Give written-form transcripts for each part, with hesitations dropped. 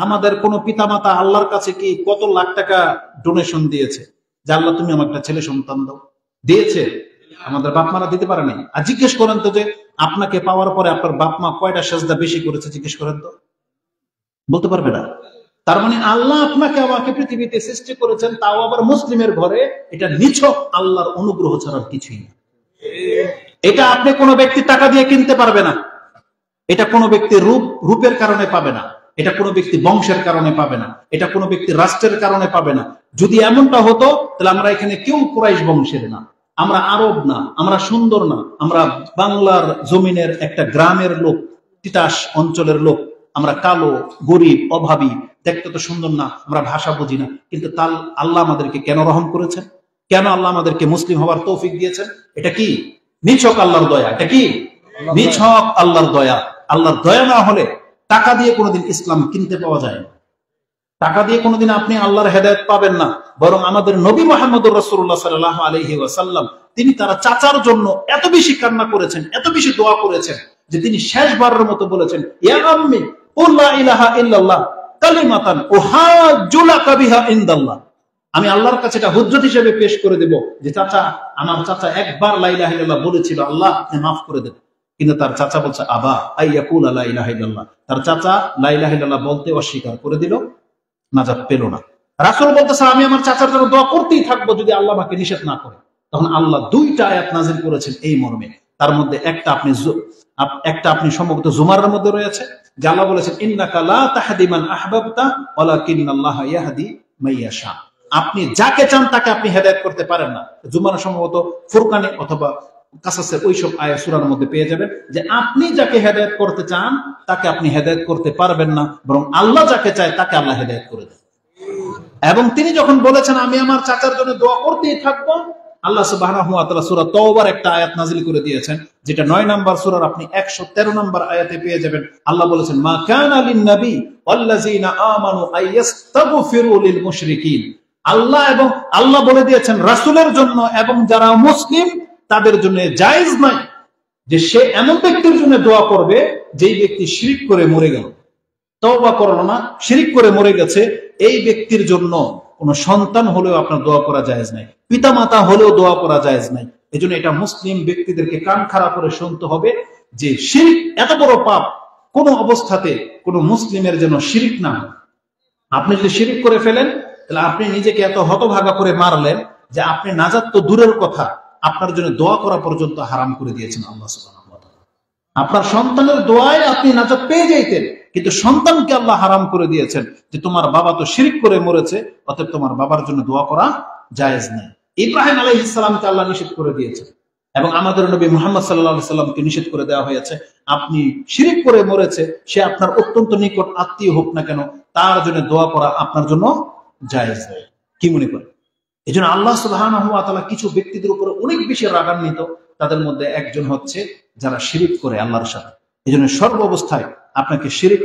আমাদের কোন পিতামাতা আল্লাহর কাছে কি কত লাখ টাকা ডোনেশন দিয়েছে যে আল্লাহ তুমি আমার একটা ছেলে সন্তান দাও? দিয়েছে? আমাদের বাপ মারা দিতে পারে নাই। আর জিজ্ঞেস করেন তো যে আপনাকে পাওয়ার পরে আপনার বাপ মা কয়টা সাজদা বেশি করেছে, জিজ্ঞেস করেন তো, বলতে পারবে না। তার মানে আল্লাহ আপনাকে আমাকে পৃথিবীতে সৃষ্টি করেছেন, তাও আবার মুসলিমের ঘরে। এটা নিছক আল্লাহর অনুগ্রহ ছাড়া কিছুই না। এটা আপনি কোনো ব্যক্তি টাকা দিয়ে কিনতে পারবে না। এটা কোনো ব্যক্তি রূপের কারণে পাবে না। এটা কোনো ব্যক্তি বংশের কারণে পাবে না। এটা কোনো ব্যক্তি রাষ্ট্রের কারণে পাবে না। যদি এমনটা হতো তাহলে আমরা এখানে কেউ কুরাইশ বংশের না, আমরা আরব না, আমরা সুন্দর না, আমরা বাংলার জমিনের একটা গ্রামের লোক, তিতাস অঞ্চলের লোক, আমরা কালো, গরিব, অভাবী, দেখতে তো সুন্দর না, আমরা ভাষা বুঝি না। কিন্তু তার আল্লাহ আমাদেরকে কেন রহম করেছেন? কেন আল্লাহ আমাদেরকে মুসলিম হওয়ার তৌফিক দিয়েছেন? এটা কি? নিছক আল্লাহর দয়া। এটা কি? নিছক আল্লাহর দয়া। আল্লাহর দয়া না হলে টাকা দিয়ে কোনোদিন ইসলাম কিনতে পাওয়া যায় না। টাকা দিয়ে কোনোদিন আপনি আল্লাহর হেদায়েত পাবেন না। বরং আমাদের নবী মুহাম্মদুর রাসূলুল্লাহ সাল্লাল্লাহু আলাইহি ওয়াসাল্লাম তিনি তার চাচার জন্য এত বেশি কান্না করেছেন, এত বেশি দোয়া করেছেন যে তিনি শেষবারের মতো বলেছেন, ইয়া আম্মি কুল লা ইলাহা ইল্লাল্লাহ কালিমাতান উহাজ্জু লাকা বিহা ইনদাল্লাহ। আমি আল্লাহর কাছে এটা হুজ্জত হিসেবে পেশ করে দেব যে চাচা, আমার চাচা একবার লা ইলাহা ইল্লাল্লাহ বলেছিল, আল্লাহ আপনি মাফ করে দেন। কিন্তু তার চাচা বলছে আবা আইয়াকুল লা ইলাহা ইল্লাল্লাহ। তার চাচা লা ইলাহা ইল্লাল্লাহ বলতে অস্বীকার করে দিল, নাজাত পেল না। রাসূল বলতেছে আমি আমার চাচার জন্য দোয়া করতেই থাকবো যদি আল্লাহ আমাকে নিষেধ না করে। তখন আল্লাহ দুইটা আয়াত নাযিল করেছেন এই মর্মে। তার মধ্যে একটা আপনি সম্ভবত জুমারের মধ্যে রয়েছে, যে আল্লাহ বলেছেন ইন্নাকা লা তাহদি মান আহবাবতা ওয়ালাকিন্নাল্লাহা ইয়াহদি মাইয়াশা। আপনি যাকে চান তাকে আপনি হেদায়েত করতে পারেন না। জুমার সম্ভবত ফুরকানে অথবা কাসাসের ওইসব আয়াত সূরার মধ্যে পেয়ে যাবেন যে আপনি যাকে হেদায়েত করতে চান তাকে আপনি হেদায়েত করতে পারবেন না, বরং আল্লাহ যাকে চায় তাকে আল্লাহ হেদায়েত করে দেন। এবং তিনি যখন বলেছেন আমি আমার চাচার জন্য দোয়া করতেই থাকবো, আল্লাহ সুবহানাহু ওয়া তাআলা সূরা তাওবার একটা আয়াত নাযিল করে দিয়েছেন, যেটা ৯ নম্বর সূরার আপনি ১১৩ নম্বর আয়াতে পেয়ে যাবেন। আল্লাহ বলেছেন মা কানা লিন নবী ওয়াল্লাযিনা আমানু আইয়াস্তাগফিরু লিল মুশরিকিন। আল্লাহ বলে দিয়েছেন রাসূলের জন্য এবং যারা মুসলিম তাদের জন্য জায়েজ নাই যে সে এমন ব্যক্তির জন্য দোয়া করবে যেই ব্যক্তি শিরক করে মরে গেল, তওবা করলো না, শিরক করে মরে গেছে। এই ব্যক্তির জন্য কোন সন্তান হলেও আপনার দোয়া করা জায়েজ নাই, পিতামাতা হলেও দোয়া করা জায়েজ নাই। এজন্য এটা মুসলিম ব্যক্তিদেরকে কান খাড়া করে শুনতে হবে যে শিরক এত বড় পাপ, কোন অবস্থাতে কোন মুসলিমের যেন শিরক না হয়। আপনি যদি শিরক করে ফেলেন তাহলে আপনি নিজেকে এত হতভাগা করে মারলেন যে আপনি নাজাত তো দূরের কথা, আপনার জন্য দোয়া করা পর্যন্ত হারাম করে দিয়েছেন আল্লাহ সুবহানাহু ওয়া তাআলা। আপনার সন্তানের দোয়ায় আপনি নাজাত পেয়ে যাইতেন, কিন্তু সন্তানকে আল্লাহ হারাম করে দিয়েছেন যে তোমার বাবা তো শিরক করে মরেছে, অতএব তোমার বাবার জন্য দোয়া করা জায়েজ নেই। ইব্রাহিম আলাইহিস সালামকে আল্লাহ নিষেধ করে দিয়েছেন এবং আমাদের নবী মুহাম্মদ সাল্লাল্লাহু আলাইহি সাল্লামকে নিষেধ করে দেওয়া হয়েছে। আপনি শিরক করে মরেছে, সে আপনার অত্যন্ত নিকট আত্মীয় হোক না কেন, তার জন্য দোয়া করা আপনার জন্য জায়েজ নেই। কি মনে করেন? এই জন্য আল্লাহ সুবহানাহু ওয়া তাআলা কিছু ব্যক্তিদের উপরে অনেক বেশি রাগান্বিত। তাদের মধ্যে একজন হচ্ছে যারা শিরক করে আল্লাহর সাথে। এই জন্য সর্ব অবস্থায় আপনাকে শিরক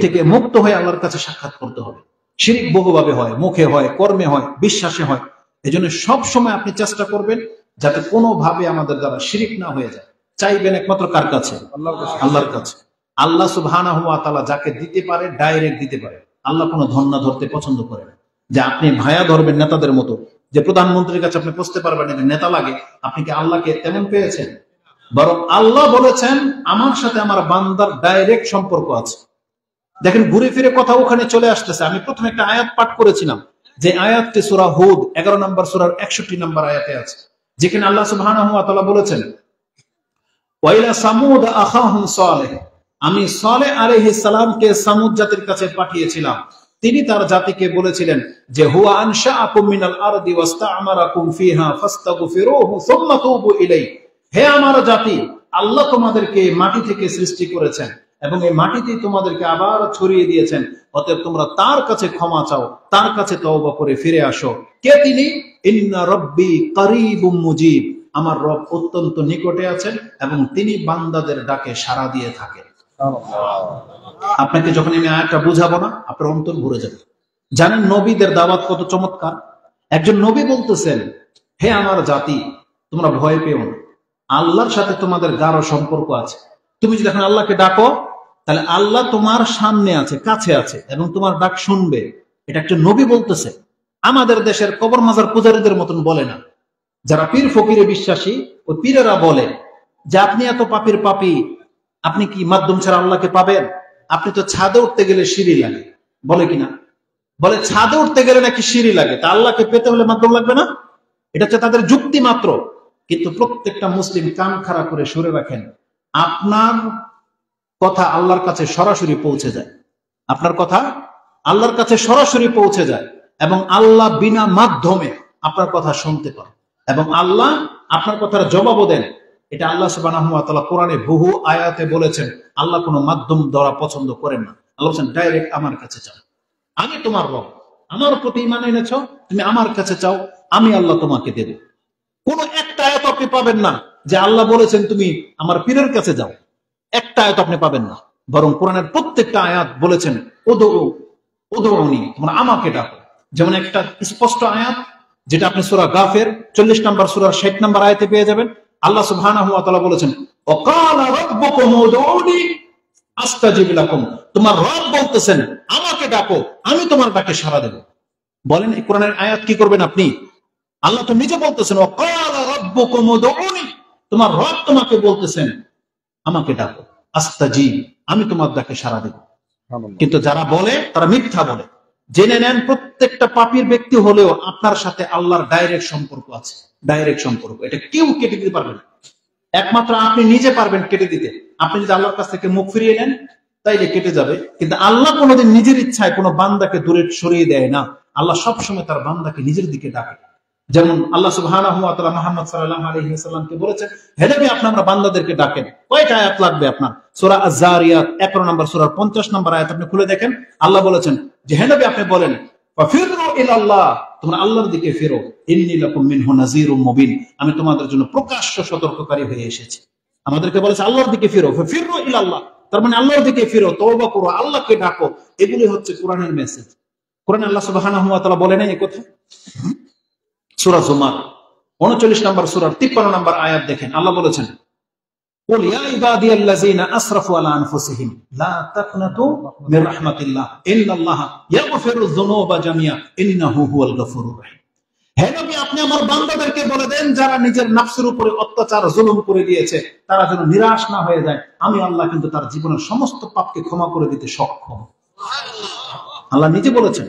থেকে মুক্ত হয়ে আল্লাহর কাছে সাক্ষাৎ করতে হবে। শিরক বহুভাবে হয়, মুখে হয়, কর্মে হয়, বিশ্বাসে হয়। এই জন্য সবসময় আপনি চেষ্টা করবেন যাতে কোনোভাবে আমাদের দ্বারা শিরক না হয়ে যায়। চাইবেন একমাত্র কার কাছে? আল্লাহর কাছে। আল্লাহ সুবহানাহু ওয়া তাআলা যাকে দিতে পারে ডাইরেক্ট দিতে পারে। আল্লাহ কোনো ধন্না ধরতে পছন্দ করে না, যে আপনি ভায়া ধরবেন নেতাদের মতো, যে প্রধানমন্ত্রীর কাছে আপনি পৌঁছতে পারবেন না, নেতা লাগে। আপনি কি আল্লাহকে তেমন পেয়েছেন? বরং আল্লাহ বলেছেন আমার সাথে আমার বান্দার ডাইরেক্ট সম্পর্ক আছে। দেখেন ঘুরে ফিরে কথা ওখানে চলে আসতেছে। আমি প্রথমে একটা আয়াত পাঠ করেছিলাম, যে আয়াতটি সূরা হুদ ১১ নম্বর সূরার ৬১ নম্বর আয়াতে আছে, যেখানে আল্লাহ সুবহানাহু ওয়া তাআলা বলেছেন ওয়াইলা সামুদ আখাহুম সালেহ, আমি সালেহ আলাইহিস সালামকে সামুদ জাতির কাছে পাঠিয়েছিলাম। তিনি তার জাতিকে বলেছিলেন যে হুয়া আনশাআকুম মিনাল আরদি ওয়াস্তা'মারাকুম ফিহা ফাস্তাগফিরুহু সুম্মা তুবু ইলাইহি। হে আমার জাতি, আল্লাহ তোমাদেরকে মাটি থেকে সৃষ্টি করেছেন এবং এই মাটিতেই তোমাদেরকে আবার ছড়িয়ে দিয়েছেন, অতএব তোমরা তার কাছে ক্ষমা চাও, তার কাছে তওবা করে ফিরে আসো। কে তিনি? ইন্না রাব্বি কারীবুম মুজিব, আমার রব অত্যন্ত নিকটে আছেন এবং তিনি বান্দাদের ডাকে সাড়া দিয়ে থাকেন। আপনাকে যখন আমি আয়াতটা বুঝাবো না, আপনার অন্তর ভরে যাবে। জানেন নবীদের দাওয়াত কত চমৎকার। একজন নবী বলতেছেন হে আমার জাতি, তোমরা ভয় পেও না, আল্লাহর সাথে তোমাদের গাঢ় সম্পর্ক আছে। তুমি যদি এখন আল্লাহকে ডাকো তাহলে আল্লাহ তোমার সামনে আছে, কাছে আছে এবং তোমার ডাক শুনবে, এটা একটা নবী বলতেছে। আমাদের দেশের কবর মাজার পূজারীদের মতন বলে না। যারা পীর ফকিরে বিশ্বাসী, ওই পীরেরা বলে যে আপনি এত পাপীর পাপী, আপনি কি মাধ্যম ছাড়া আল্লাহকে পাবেন? আপনি তো ছাদে উঠতে গেলে সিঁড়ি লাগে, বলে কিনা? বলে ছাদে উঠতে গেলে নাকি সিঁড়ি লাগে, তা আল্লাহকে পেতে হলে মাধ্যম লাগবে না? এটা হচ্ছে তাদের যুক্তি মাত্র। কিন্তু প্রত্যেকটা মুসলিম কান খাড়া করে সরে রাখেন, আপনার কথা আল্লাহর কাছে সরাসরি পৌঁছে যায়। আপনার কথা আল্লাহর কাছে সরাসরি পৌঁছে যায় এবং আল্লাহ বিনা মাধ্যমে আপনার কথা শুনতে পান এবং আল্লাহ আপনার কথার জবাবও দেন। এটা আল্লাহ সুবহানাহু ওয়া তাআলা কোরআনে বহু আয়াতে বলেছেন। আল্লাহ কোনো মাধ্যম দ্বারা পছন্দ করেন না। আল্লাহ বলেছেন ডাইরেক্ট আমার কাছে চাও, আমি তোমার রব, আমার প্রতি ঈমান এনেছো, তুমি আমার কাছে চাও, আমি আল্লাহ তোমাকে দেব। কোন একটা আয়াত আপনি পাবেন না যে আল্লাহ বলেছেন তুমি আমার পীরের কাছে যাও, একটা আয়াত আপনি পাবেন না। বরং কোরআনের প্রত্যেকটা আয়াত বলেছেন উদউনি, তোমরা আমাকে ডাকো। যেমন একটা স্পষ্ট আয়াত যেটা আপনি সূরা গাফির 40 নম্বর সূরার 60 নম্বর আয়াতে পেয়ে যাবেন। আল্লাহ সুবহানাহু ওয়া তাআলা বলেছেন ওয়াকালা রাব্বুকুম উদউনি আস্তাজিব লাকুম, তোমার রব বলতেছেন আমাকে ডাকো, আমি তোমার ডাকে সাড়া দেব। বলেন এই কোরআনের আয়াত কি করবেন আপনি? আল্লাহ তো নিজে বলতেছেন ওয়াকালা রাব্বুকুম উদউনি, তোমার রব তোমাকে বলতেছেন আমাকে ডাকো, আস্তাজিব, আমি তোমার ডাকে সাড়া দেব। কিন্তু যারা বলে তারা মিথ্যা বলে। জেনে নেন প্রত্যেকটা পাপীর ব্যক্তি হলেও আপনার সাথে আল্লাহর ডাইরেক্ট সম্পর্ক আছে, ডাইরেক্ট সম্পর্ক। এটা কেউ কেটে দিতে পারবে না, একমাত্র আপনি নিজে পারবেন কেটে দিতে। আপনি যদি আল্লাহর কাছ থেকে মুখ ফিরিয়ে নেন তাইলে কেটে যাবে, কিন্তু আল্লাহ কোনোদিন নিজের ইচ্ছায় কোনো বান্দাকে দূরে সরিয়ে দেয় না। আল্লাহ সবসময় তার বান্দাকে নিজের দিকে ডাকে। যেমন আল্লাহ সুবহানাহু ওয়া তাআলা মুহাম্মদ সাল্লাল্লাহু আলাইহি ওয়াসাল্লামকে বলেছেন, হে নবী আপনি আমরা বান্দাদেরকে ডাকেন। কয়টা আয়াত লাগবে আপনার? সূরা আয-যারিয়াত 11 নম্বর সূরার 50 নম্বর আয়াত আপনি খুলে দেখেন। আল্লাহ বলেছেন যে হে নবী আপনি বলেন ফাফিরু ইলাল্লাহ, তোমরা আল্লাহর দিকে ফিরো, ইন্নী লাকুম মিনহু নাযীরুম মুবিন, আমি তোমাদের জন্য প্রকাশ্য সতর্ককারী হয়ে এসেছি। আমাদেরকে বলেছে আল্লাহর দিকে ফিরো, ফাফিরু ইলাল্লাহ, তার মানে আল্লাহর দিকে ফিরো, তওবা করো, আল্লাহকে ডাকো। এগুলি হচ্ছে কোরআনের মেসেজ। কোরআনে আল্লাহ সুবহানাহু ওয়া তাআলা বলেন এই কথা। সূরা জুমার 39 নম্বর সূরার 53 নম্বর আয়াত দেখেন। আল্লাহ বলেছেন কুল ইয়া ইবাদিয়াল্লাযিনা আসরাফু আলা আনফুসিহিম লা তাকনাতু মির রাহমাতিল্লাহ ইন্নাল্লাহা ইয়াগফিরুয যুনুবা জামিআ ইন্নাহু হুয়াল গফুরুর রহিম। হে নবী আপনি আমার বান্দাদেরকে বলে দেন যারা নিজের নফসের উপরে অত্যাচার জুলুম করে দিয়েছে তারা যেন নিরাশ না হয়ে যায়, আমি আল্লাহ কিন্তু তার জীবনের সমস্ত পাপকে ক্ষমা করে দিতে সক্ষম। আল্লাহ নিজে বলেছেন।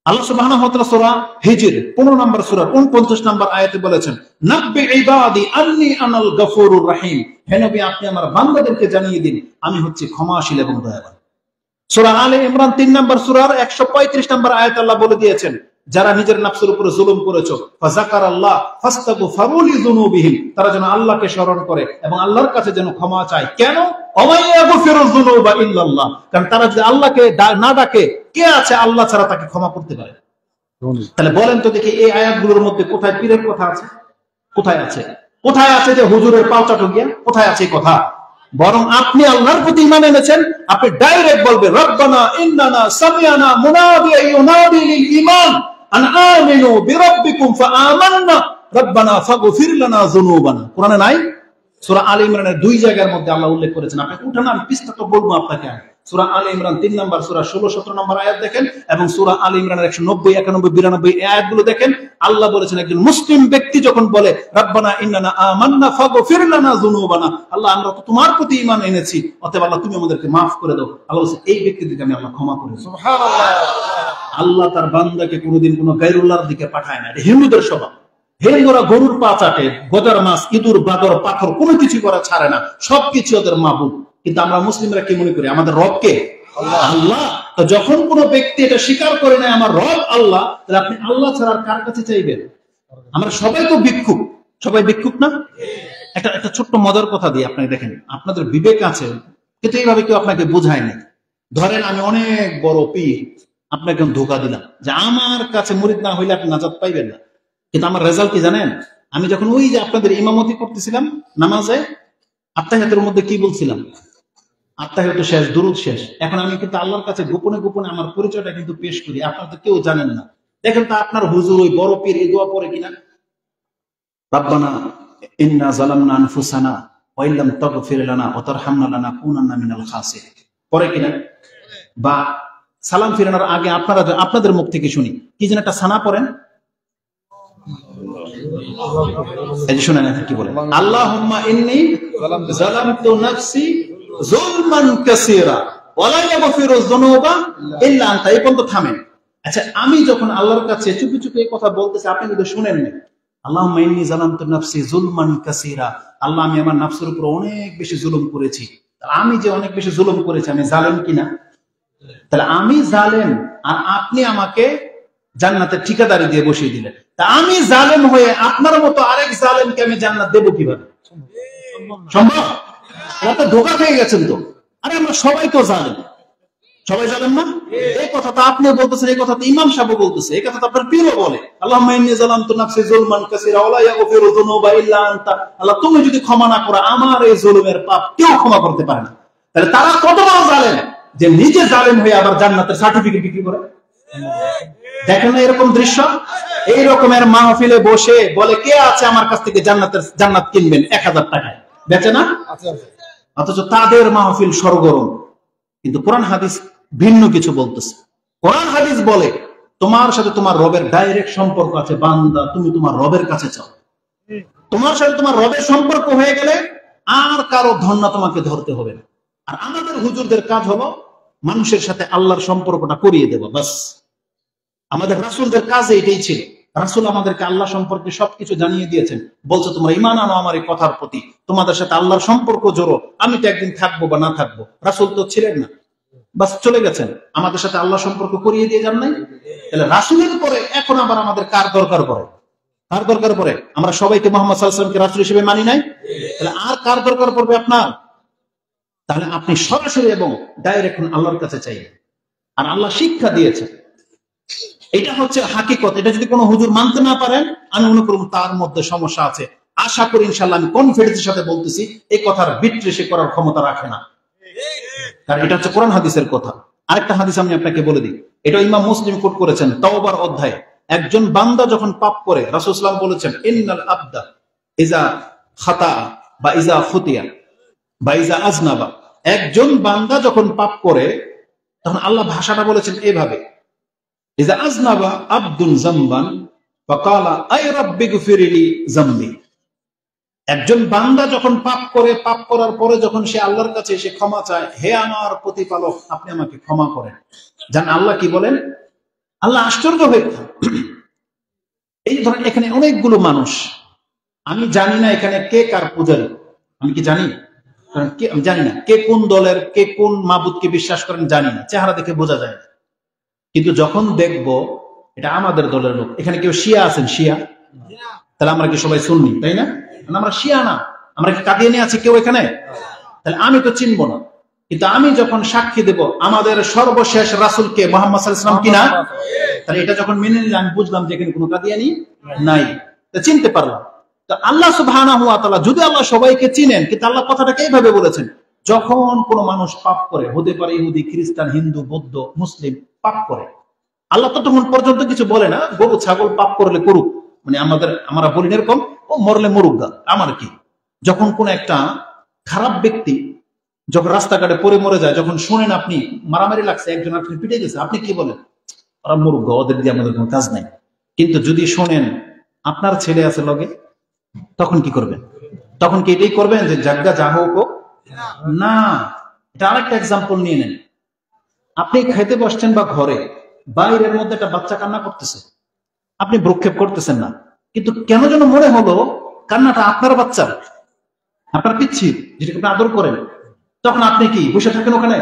আল্লাহ সুবহানাহু ওয়া তাআলা সূরা হিজর 15 নম্বর সূরার 49 নম্বর আয়াতে বলেছেন নাব্বি ইবাদি আন্নী আনাল গফুরুর রহিম, হে নবী আপনি আমার বান্দাদেরকে জানিয়ে দিন আমি হচ্ছি ক্ষমাশীল এবং দয়াবান। সূরা আলে ইমরান 3 নম্বর সূরার 135 নম্বর আয়াতে আল্লাহ বলে দিয়েছেন যারা নিজের নফসের উপরে জুলুম করেছো ফাযাকারাল্লাহ ফাস্তাগফিরু লিযুনুবিহিম, তারা যেন আল্লাহকে স্মরণ করে এবং আল্লাহর কাছে যেন ক্ষমা চায়। কেন? ওয়ামাইয়াগফিরুয যুনুবা ইল্লাল্লাহ, কারণ তারা যদি আল্লাহকে না ডাকে কে আছে আল্লাহ ছাড়া তাকে ক্ষমা করতে পারে? তাহলে বলেন তো দেখি এই আয়াতগুলোর মধ্যে কোথায় পীরের কথা আছে? কোথায় আছে? কোথায় আছে যে হুজুরের পাও চাটু গিয়া? কোথায় আছে কথা? বরং আপনি আল্লাহর প্রতি ঈমান এনেছেন, আপনি ডাইরেক্ট বলবেন রব্বানা ইন্নানা সামি'না মুনাদিয়ান ইউনাদি লিল ঈমান আন আমিনু বিরাব্বিকুম ফাআমান্না রব্বানা ফাগফির লানা যুনুবানা। কোরআনে নাই? সূরা আলে ইমরানের 2 জায়গার মধ্যে আল্লাহ উল্লেখ করেছেন। আপনি উঠান, আমি পৃষ্ঠা তো বলবো আপনাকে। সূরা আলে ইমরান 3 নম্বর সূরা 16-17 নম্বর আয়াত দেখেন এবং সূরা আলে ইমরানের 190, 91, 92 এই আয়াতগুলো দেখেন। আল্লাহ বলেছেন একজন মুসলিম ব্যক্তি যখন বলে রব্বানা ইন্নানা আমান্না ফাগফির লানা যুনুবানা, আল্লাহ আমরা তো তোমার প্রতি ঈমান এনেছি, অতএব আল্লাহ তুমি আমাদেরকে maaf করে দাও। আল্লাহ বলেন এই ব্যক্তিকে আমি আল্লাহ ক্ষমা করে দেব। সুবহানাল্লাহ। আল্লাহ তার বান্দাকে কোনোদিন কোনো গায়রুল্লাহর দিকে পাঠায় না। এটা হিন্দুদের স্বভাব। হিন্দুরা গরুর পা চাটে, গজার মাছ, ইঁদুর, বাদর, পাথর কোনো কিছু করা ছাড়ে না, সবকিছু ওদের মাবুদ। কিন্তু আমরা মুসলিমরা কি মনে করি? আমাদের রব কে? আল্লাহ। তো যখন কোনো ব্যক্তি এটা স্বীকার করে না আমার রব আল্লাহ, তাহলে আপনি আল্লাহ ছাড়া কার কাছে চাইবেন? আমরা সবাই তো ভিক্ষুক, সবাই ভিক্ষুক না? একটা ছোট্ট মজার কথা দিয়ে আপনাকে দেখেন, আপনাদের বিবেক আছে কিন্তু এইভাবে কেউ আপনাকে বোঝায় না। ধরেন আমি অনেক বড় পীর, আপনাকে ধোকা দিলাম যে আমার কাছে মুরিদ না হইলে আপনি নাজাত পাইবেন না। কিন্তু আমার রেজাল্ট কি জানেন? আমি যখন ওই যে আপনাদের ইমামতি করতেছিলাম নামাজে, আত্তাহিয়াতের মধ্যে কি বলছিলাম? আত্তাহিয়াত শেষ, দুরূদ শেষ। এখন আমি কিন্তু আল্লাহর কাছে গোপনে গোপনে আমার পরিচয়টা কিন্তু পেশ করি, আপনারা তো কেউ জানেন না। দেখেন তো আপনার হুজুর ওই বড় পীর এই দোয়া পড়ে কিনা? রাব্বানা ইন্না যালামনা আনফুসানা ওয়া ইল্লাম তাগফির লানা ওয়া তারহামনা লানাকুনান্না মিনাল খাসিরিন। করে কিনা? বা সালাম ফিরানোর আগে আপনাদের মুখ থেকে শুনি কি যেন একটা সানা পড়েন, এই যে শুনেন কি বলে, আল্লাহুম্মা ইন্নী যালামতু নাফসি যুলমান কাসীরা ওয়া লা ইয়াগফিরু যুনুবা ইল্লা আনতা। এই পর্যন্ত থামেন। আচ্ছা, আমি যখন আল্লাহর কাছে চুপি চুপি এই কথা বলতেছি, আপনি যদি শুনেন না, আল্লাহুম্মা ইন্নী যালামতু নাফসি যুলমান কাসীরা, আল্লাহ আমি আমার নফসের উপর অনেক বেশি জুলুম করেছি। আমি যে অনেক বেশি জুলুম করেছি, আমি জালেম কিনা? তাহলে আমি জালেম আর আপনি আমাকে জান্নাতের ঠিকাদারি দিয়ে বসিয়ে দিলেন। তা আমি জালেম হয়ে আপনার মতো আরেক জালেমকে আমি জান্নাত দেবো কিভাবে? সম্ভব? আপনি ধোঁকা খেয়ে গেছেন তো। আরে আমরা সবাই তো জালেম, সবাই জানেন না? এই কথা তো আপনি বলতেছেন, এই কথা তো ইমাম সাহেব বলতেছে, এই কথা তো আপনার পীরও বলে, আল্লাহুম্মা ইন্নী যালামতু নাফসি যুলমান কাসীরা ওয়া লা ইয়াগফিরু যুনুবা ইল্লা আনতা। আল্লাহ তুমি যদি ক্ষমা না করো, আমার এই জুলুমের পাপ কেউ ক্ষমা করতে পারে না। তাহলে তারা কত বড় জালেম যে নিজে জালেম হয়ে আবার জান্নাতের সার্টিফিকেট বিক্রি করে। দেখেন না এরকম দৃশ্য? এই রকমের মাহফিলে বসে বলে কে আছে আমার কাছ থেকে জান্নাত কিনবেন 1000 টাকায়, বেচে না? অথচ তাদের মাহফিল সরগরম। কিন্তু কোরআন হাদিস ভিন্ন কিছু বলতেছে। কোরআন হাদিস বলে তোমার সাথে তোমার রবের ডাইরেক্ট সম্পর্ক আছে, বান্দা তুমি তোমার রবের কাছে চাও। তোমার সাথে তোমার রবের সম্পর্ক হয়ে গেলে আর কারো ধন্না তোমাকে ধরতে হবে না। আর আমাদের হুজুরদের কাজ হলো মানুষের সাথে আল্লাহর সম্পর্কটা করিয়ে দেবো, বাস। আমাদের রাসূলদের কাজ এটাই ছিল। রাসূল আমাদেরকে আল্লাহ সম্পর্কে সবকিছু জানিয়ে দিয়েছেন, বলছে তোমরা ঈমান আনো আমার এই কথার প্রতি, তোমাদের সাথে আল্লাহর সম্পর্ক জোড়ো, আমি তো একদিন থাকবো বা না থাকবো। রাসূল তো ছিলেন না, বাস চলে গেছেন, আমাদের সাথে আল্লাহ সম্পর্ক করিয়ে দিয়ে যান নাই। তাহলে রাসূলের পরে এখন আবার আমাদের কার দরকার পড়ে? কার দরকার পড়ে? আমরা সবাইকে মুহাম্মদ সাল্লাল্লাহু আলাইহি ওয়াসাল্লামকে রাসূল হিসেবে মানি নাই, তাহলে আর কার দরকার পড়বে আপনার? তাহলে আপনি সরাসরি এবং ডাইরেক্ট আল্লাহর কাছে চাইবেন। আর আল্লাহ শিক্ষা দিয়েছে, এটা হচ্ছে হাকিকত। এটা যদি কোনো হুজুর মানতে না পারেন, আমি মনে করব তার মধ্যে সমস্যা আছে। আশা করি ইনশাআল্লাহ, আমি কনফিডেন্সের সাথে বলতেছি, এই কথার বিট্রেসি করার ক্ষমতা রাখে না, কারণ এটা হচ্ছে কোরআন হাদিসের কথা। আরেকটা হাদিস আমি আপনাকে বলে দিই, এটা ইমাম মুসলিম কোট করেছেন তাওবার অধ্যায়ে। একজন বান্দা যখন পাপ করে, রাসূল সাল্লাল্লাহু আলাইহি ওয়াসাল্লাম বলেছেন ইন্নাল আবদা ইজা খাতা বা ইজা খুতিয়া বা ইজা আজনাবা, একজন বান্দা যখন পাপ করে, তখন আল্লাহ ভাষাটা বলেছেন এভাবে, ইজা আজনাবা আবদুন যামবান ফাকালা আই রাব্বি গফিরলি যামবি। একজন বান্দা যখন পাপ করে, পাপ করার পরে যখন সে আল্লাহর কাছে এসে ক্ষমা চায়, হে আমার প্রতিপালক আপনি আমাকে ক্ষমা করেন, জান আল্লাহ কি বলেন? আল্লাহ আশ্চর্য হয়ে এই ধরেন এখানে অনেকগুলো মানুষ, আমি জানি না এখানে কে কার পূজারী, আমি কি জানি? আমি জানি না কে কোন দলের, কে কোন মাবুদকে বিশ্বাস করেন জানি না, চেহারা দেখে বোঝা যায় না। কিন্তু যখন দেখবো এটা আমাদের দলের লোক, এখানে কেউ শিয়া আছেন? শিয়া? তাহলে আমরা কি সবাই সুন্নি, তাই না? আমরা শিয়া না, আমরা কি কাদিয়ানী আছি কেউ এখানে? তাহলে আমি তো চিনবো না। কিন্তু আমি যখন সাক্ষী দেব আমাদের সর্বশেষ রাসূলকে মুহাম্মদ সাল্লাল্লাহু আলাইহি ওয়াসাল্লাম কিনা, তাহলে এটা যখন মেনে নিলাম, আমি বুঝলাম যে এখানে কোনো কাদিয়ানী নাই, তা চিনতে পারলাম। তো আল্লাহ সুবহানাহু ওয়া তাআলা যদি আল্লাহ সবাইকে চিনেন, কিন্তু আল্লাহ কথাটাকে এইভাবে বলেছেন, যখন কোনো মানুষ পাপ করে, হতে পারে ইহুদি, খ্রিস্টান, হিন্দু, বৌদ্ধ, মুসলিম, পাপ করে, আল্লাহ ততক্ষণ পর্যন্ত কিছু বলে না, গরু ছাগল পাপ করলে করুক, মানে আমরা বলি এরকম, ও মরলে মরুক গা, আমার কি। যখন কোন একটা খারাপ ব্যক্তি যখন রাস্তাঘাটে পড়ে মরে যায়, যখন শোনেন আপনি মারামারি লাগছে, একজন আপনি পিটে গেছে, আপনি কি বলেন? ওরা মরুক গা, ওদের দিয়ে আমাদের কোনো কাজ নাই। কিন্তু যদি শোনেন আপনার ছেলে আছে লগে, তখন কি করবেন? তখন কি এটাই করবেন যে জাগা যা হোক না? এটা আরেকটা এক্সাম্পল নিয়ে নেন। আপনি খাইতে বসছেন বা ঘরে, বাইরের মধ্যে একটা বাচ্চা কান্না করতেছে, আপনি ভ্রুক্ষেপ করতেছেন না, কিন্তু কেন যেন মনে হলো কান্নাটা আপনার বাচ্চা, আপনার পিচ্ছি, যেটাকে আপনি আদর করেন, তখন আপনি কি বসে থাকেন ওখানে?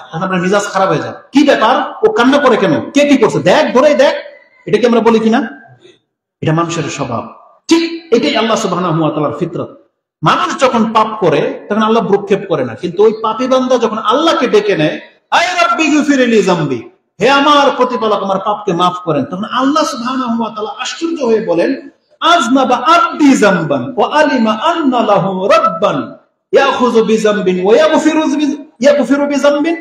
তখন আপনার মিজাজ খারাপ হয়ে যায়, কি ব্যাপার, ও কান্না করে কেন, কে কি করছে, দেখ ধরে দেখ। এটা কি আমরা বলি কিনা? এটা মানুষের স্বভাব। ঠিক এটাই আল্লাহ সুবহানাহু ওয়া তাআলার ফিতরত। মানুষ যখন পাপ করে তখন আল্লাহ ভ্রুক্ষেপ করে না, কিন্তু ওই পাপী বান্দা যখন আল্লাহকে ডেকে নেয়, আয় রাব্বি গফিরলি যামবি, হে আমার প্রতিপালক আমার পাপকে মাফ করেন, তখন আল্লাহ সুবহানাহু ওয়া তাআলা আশ্চর্য হয়ে বলেন, আযনাবা আবদি যামবান ওয়া আলিমা আন্না লাহু রাব্বান ইয়াখুযু বিযামবিন ওয়া ইয়াগফিরু বিযামবিন।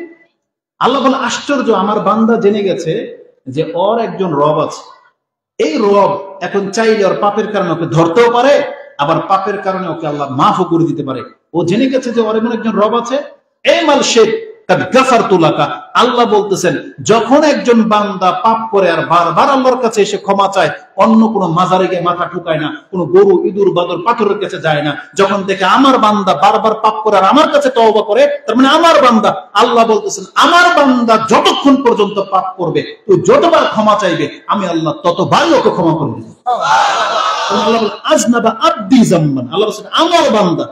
আল্লাহ বলেন আশ্চর্য, আমার বান্দা জেনে গেছে যে ওর একজন রব আছে, এই রব এখন চাইলে ওর পাপের কারণে ওকে ধরতেও পারে, আবার পাপের কারণে ওকে আল্লাহ মাফও করে দিতে পারে। ও জেনে গেছে যে ওর এমন একজন রব আছে। এই মাল শেখ কাদ গাফারতু লাকা। আল্লাহ বলতেছেন যখন একজন বান্দা পাপ করে আর বারবার আল্লাহর কাছে এসে ক্ষমা চায়, অন্য কোনো মাজারে গিয়ে মাথা ঠুকায় না, কোনো গরু ইঁদুর বাদর পাথরের কাছে যায় না, যখন দেখে আমার বান্দা বারবার পাপ করে আর আমার কাছে তওবা করে, তার মানে আমার বান্দা, আল্লাহ বলতেছেন আমার বান্দা যতক্ষণ পর্যন্ত পাপ করবে, তুই যতবার ক্ষমা চাইবে আমি আল্লাহ ততবারই ওকে ক্ষমা করে দেব। আল্লাহ বলেন আজনাবা আব্দি জাম্মান, আল্লাহ বলেন আমার বান্দা।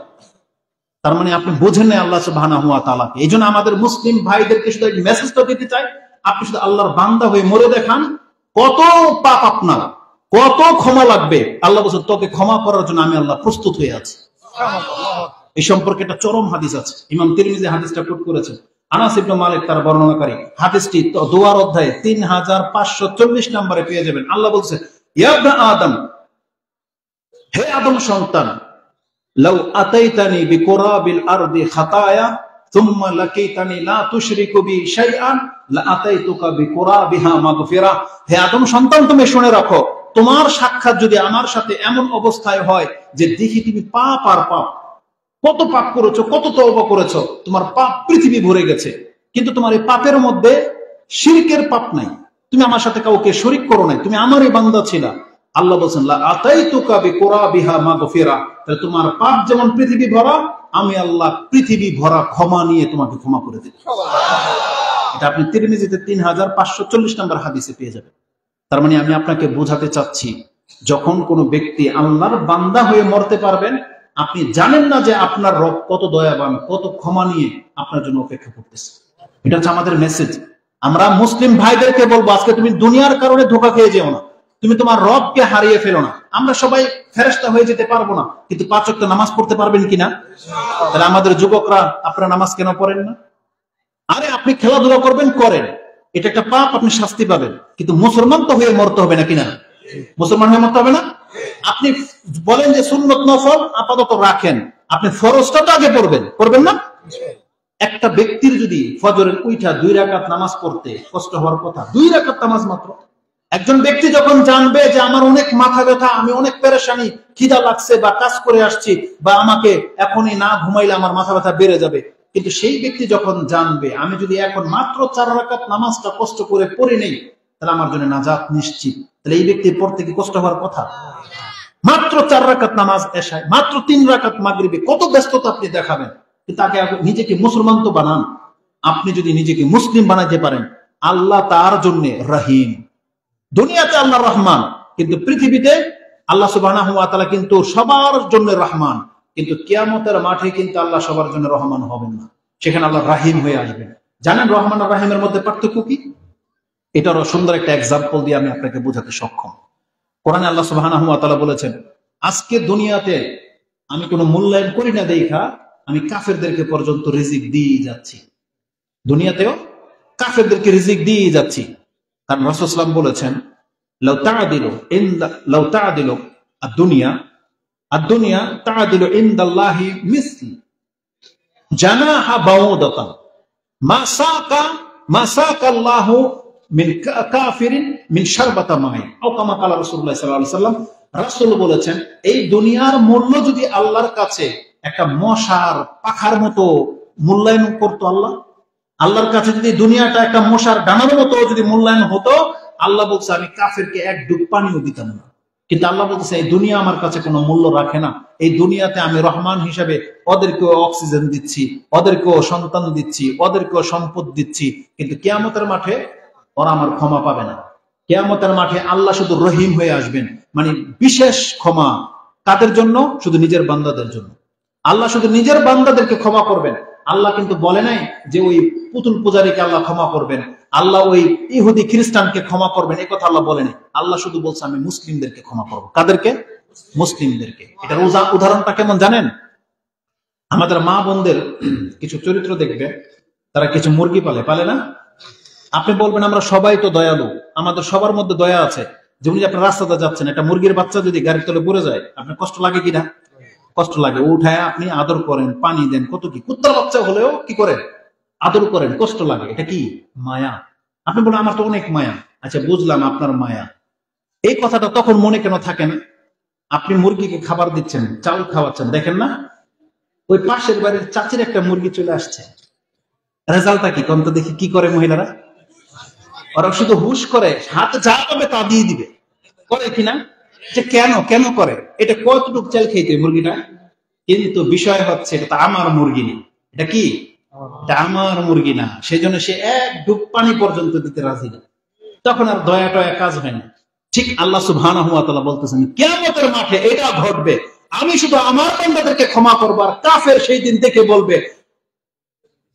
তার মানে আপনি বোঝেন না আল্লাহ সুবহানাহু ওয়া তাআলাকে। এই জন্য আমাদের মুসলিম ভাইদেরকে শুধু এই মেসেজটা দিতে চাই, আপনি শুধু আল্লাহর বান্দা হয়ে মরে দেখান, কত পাপ আপনার, কত ক্ষমা লাগবে, আল্লাহ বলছেন তোকে ক্ষমা করার জন্য আমি আল্লাহ প্রস্তুত হয়ে আছি। এই সম্পর্কে একটা চরম হাদিস আছে, ইমাম তিরমিজি হাদিসটা কোট করেছেন। আনাস ইবনে মালিক তার বর্ণনাকারী, হাদিসটি দোয়ার অধ্যায়ে 3540 নম্বরে পেয়ে যাবেন। আল্লাহ বলছেন ইয়া ইবনা আদম, হে আদম সন্তান, লাউ আতাইতানি বিকুরাবিল আরদি খাতায়া সুম্মা লাকিতানি লা তুশরিকু বি শাইআন লা আতাইতুকা বিকুরাবিহা মাগফিরা। হে আদম সন্তান, তুমি শুনে রাখো, তোমার সাক্ষাৎ যদি আমার সাথে এমন অবস্থায় হয় যে দেখি তুমি পাপ আর পাপ, কত পাপ করেছো, কত তওবা করেছো, তোমার পাপ পৃথিবী ভরে গেছে, কিন্তু তোমার এই পাপের মধ্যে শিরকের পাপ নাই, তুমি আমার সাথে কাউকে শরীক করো নাই, তুমি আমারই বান্দা ছিলা। আল্লাহ বলছেন লা আতাইতুকা বিকুরাবিহা মাগফিরা, তাহলে তোমার পাপ যেমন পৃথিবী ভরা, আমি আল্লাহ পৃথিবী ভরা ক্ষমা নিয়ে তোমাকে ক্ষমা করে দেব। এটা আপনি তিরমিজিতে 3540 নম্বর হাদিসে পেয়ে যাবেন। তার মানে আমি আপনাকে বোঝাতে চাচ্ছি, যখন কোনো ব্যক্তি আল্লাহর বান্দা হয়ে মরতে পারবেন, আপনি জানেন না যে আপনার রব কত দয়াবান, কত ক্ষমা নিয়ে আপনার জন্য অপেক্ষা করতেছে। এটা হচ্ছে আমাদের মেসেজ। আমরা মুসলিম ভাইদেরকে বলবো, আজকে তুমি দুনিয়ার কারণে ধোঁকা খেয়ে যেও না, তুমি তোমার রবকে হারিয়ে ফেলো না। আমরা সবাই ফেরেশতা হয়ে যেতে পারবো না, কিন্তু 5 ওয়াক্ত নামাজ পড়তে পারবেন কিনা? তাহলে আমাদের যুবকরা, আপনারা নামাজ কেন পড়েন না? আরে আপনি খেলাধুলা করবেন, করেন, এটা একটা পাপ, আপনি শাস্তি পাবেন, কিন্তু মুসলমান তো হয়ে মরতে হবে না কিনা? মুসলমান হয়ে মরতে হবে না? আপনি বলেন যে সুন্নত নফল আপাতত রাখেন, আপনি ফরজটা তো আগে পড়বেন, করবেন না? একটা ব্যক্তির যদি ফজরের উইঠা 2 রাকাত নামাজ পড়তে কষ্ট হওয়ার কথা, 2 রাকাত নামাজ মাত্র, একজন ব্যক্তি যখন জানবে যে আমার অনেক মাথা ব্যথা, আমি অনেক পেরেশানি, খিদা লাগছে বা কাজ করে আসছি, বা আমাকে এখনই না ঘুমাইলে আমার মাথা ব্যথা বেড়ে যাবে, কিন্তু সেই ব্যক্তি যখন জানবে আমি যদি এখন মাত্র 4 রাকাত নামাজটা কষ্ট করে পড়ে নেই, তাহলে আমার জন্য নাজাত নিশ্চিত, তাহলে এই ব্যক্তি পড়তে কি কষ্ট হওয়ার কথা? মাত্র 4 রাকাত নামাজ এশায়, মাত্র 3 রাকাত মাগরিবে, কত ব্যস্ততা আপনি দেখাবেন? কিন্তু তাকে নিজেকে মুসলমান তো বানান। আপনি যদি নিজেকে মুসলিম বানাইতে পারেন, আল্লাহ তার জন্য রহিম। দুনিয়াতে আল্লাহ রহমান, কিন্তু পৃথিবীতে আল্লাহ সুবহানাহু ওয়া তাআলা কিন্তু সবার জন্য রহমান, কিন্তু কিয়ামতের মাঠে কিন্তু আল্লাহ সবার জন্য রহমান হবেন না, সেখানে আল্লাহ রাহিম হয়ে আসবেন। জানেন রহমান আর রাহিমের মধ্যে পার্থক্য কি? এটারও সুন্দর একটা এক্সাম্পল দিয়ে আমি আপনাকে বোঝাতে সক্ষম। কোরআনে আল্লাহ সুবহানাহু ওয়া তাআলা বলেছেন, আজকে দুনিয়াতে আমি কোনো মূল্যায়ন করি না দেখা আমি কাফেরদেরকে পর্যন্ত রিজিক দিয়ে যাচ্ছি, দুনিয়াতেও কাফেরদেরকে রিজিক দিয়ে যাচ্ছি। কারণ রাসূল সাল্লাল্লাহু আলাইহি ওয়াসাল্লাম বলেছেন, লাউ তা'দিলু আদ-দুনিয়া তা'দিলু ইনদাল্লাহি মিসল জানাহা বাউদাতান মা সাকা আল্লাহু মিন কাফিরিন মিন শারবাতা মাই, আও কামা ক্বালা রাসূলুল্লাহ সাল্লাল্লাহু আলাইহি ওয়াসাল্লাম। রাসূল বলেছেন, এই দুনিয়ার মূল্য যদি আল্লাহর কাছে একটা মশার পাখার মতো মূল্যায়ন করতো, আল্লাহর কাছে যদি দুনিয়াটা একটা মশার ডানার মতো যদি মূল্যায়ন হতো, আল্লাহ বলছে আমি কাফেরকে এক ডুব পানিও দিতাম না। কিন্তু আল্লাহ বলছে এই দুনিয়া আমার কাছে কোনো মূল্য রাখে না, এই দুনিয়াতে আমি রহমান হিসাবে ওদেরকেও অক্সিজেন দিচ্ছি, ওদেরকেও সন্তান দিচ্ছি, ওদেরকেও সম্পদ দিচ্ছি, কিন্তু কিয়ামতের মাঠে ওরা আমার ক্ষমা পাবে না। কিয়ামতের মাঠে আল্লাহ শুধু রহিম হয়ে আসবেন, মানে বিশেষ ক্ষমা কাদের জন্য? শুধু নিজের বান্দাদের জন্য। আল্লাহ শুধু নিজের বান্দাদেরকে ক্ষমা করবেন। আল্লাহ কিন্তু বলে নাই যে ওই পুতুল পূজারীকে আল্লাহ ক্ষমা করবেন, আল্লাহ ওই ইহুদি খ্রিস্টানকে ক্ষমা করবেন, এই কথা আল্লাহ বলে নাই। আল্লাহ শুধু বলছে আমি মুসলিমদেরকে ক্ষমা করবো। কাদেরকে? মুসলিমদেরকে। এটার উদাহরণটা কেমন জানেন? আমাদের মা বোনদের কিছু চরিত্র দেখবে, তারা কিছু মুরগি পালে না? আপনি বলবেন আমরা সবাই তো দয়ালু, আমাদের সবার মধ্যে দয়া আছে। যেমন আপনি রাস্তাতে যাচ্ছেন, একটা মুরগির বাচ্চা যদি গাড়ির তলে পড়ে যায়, আপনার কষ্ট লাগে কিনা? কষ্ট লাগে। উঠায় আপনি আদর করেন, পানি দেন, কত কি, কুত্তার বাচ্চা হলেও কি করেন? আদর করেন, কষ্ট লাগে। এটা কি? মায়া। আপনি বলেন আমার তো অনেক মায়া। আচ্ছা বুঝলাম আপনার মায়া, এই কথাটা তখন মনে কেন থাকে না? আপনি মুরগিকে খাবার দিচ্ছেন, চাউল খাওয়াচ্ছেন, দেখেন না ওই পাশের বাড়ির চাচির একটা মুরগি চলে আসছে, রেজাল্টটা কি কোন তো দেখি, কি করে মহিলারা? ওরা শুধু হুশ করে, হাতে যা পাবে তা দিয়ে দিবে, করে কিনা? যে কেন কেন করে? এটা কতটুকু চাল খেতে মুরগিটা? কিন্তু বিষয় হচ্ছে এটা তো আমার মুরগি না। এটা কি? এটা আমার মুরগি না, সেজন্য সে এক ডুব পানি পর্যন্ত দিতে রাজি না। তখন আর দয়া টয়া কাজ হয় না। ঠিক আল্লাহ সুবহানাহু ওয়া তাআলা বলতেছেন কিয়ামতের মাঠে এটা ঘটবে, আমি শুধু আমার বান্দাদেরকে ক্ষমা করব, আর কাফের সেই দিন দেখে বলবে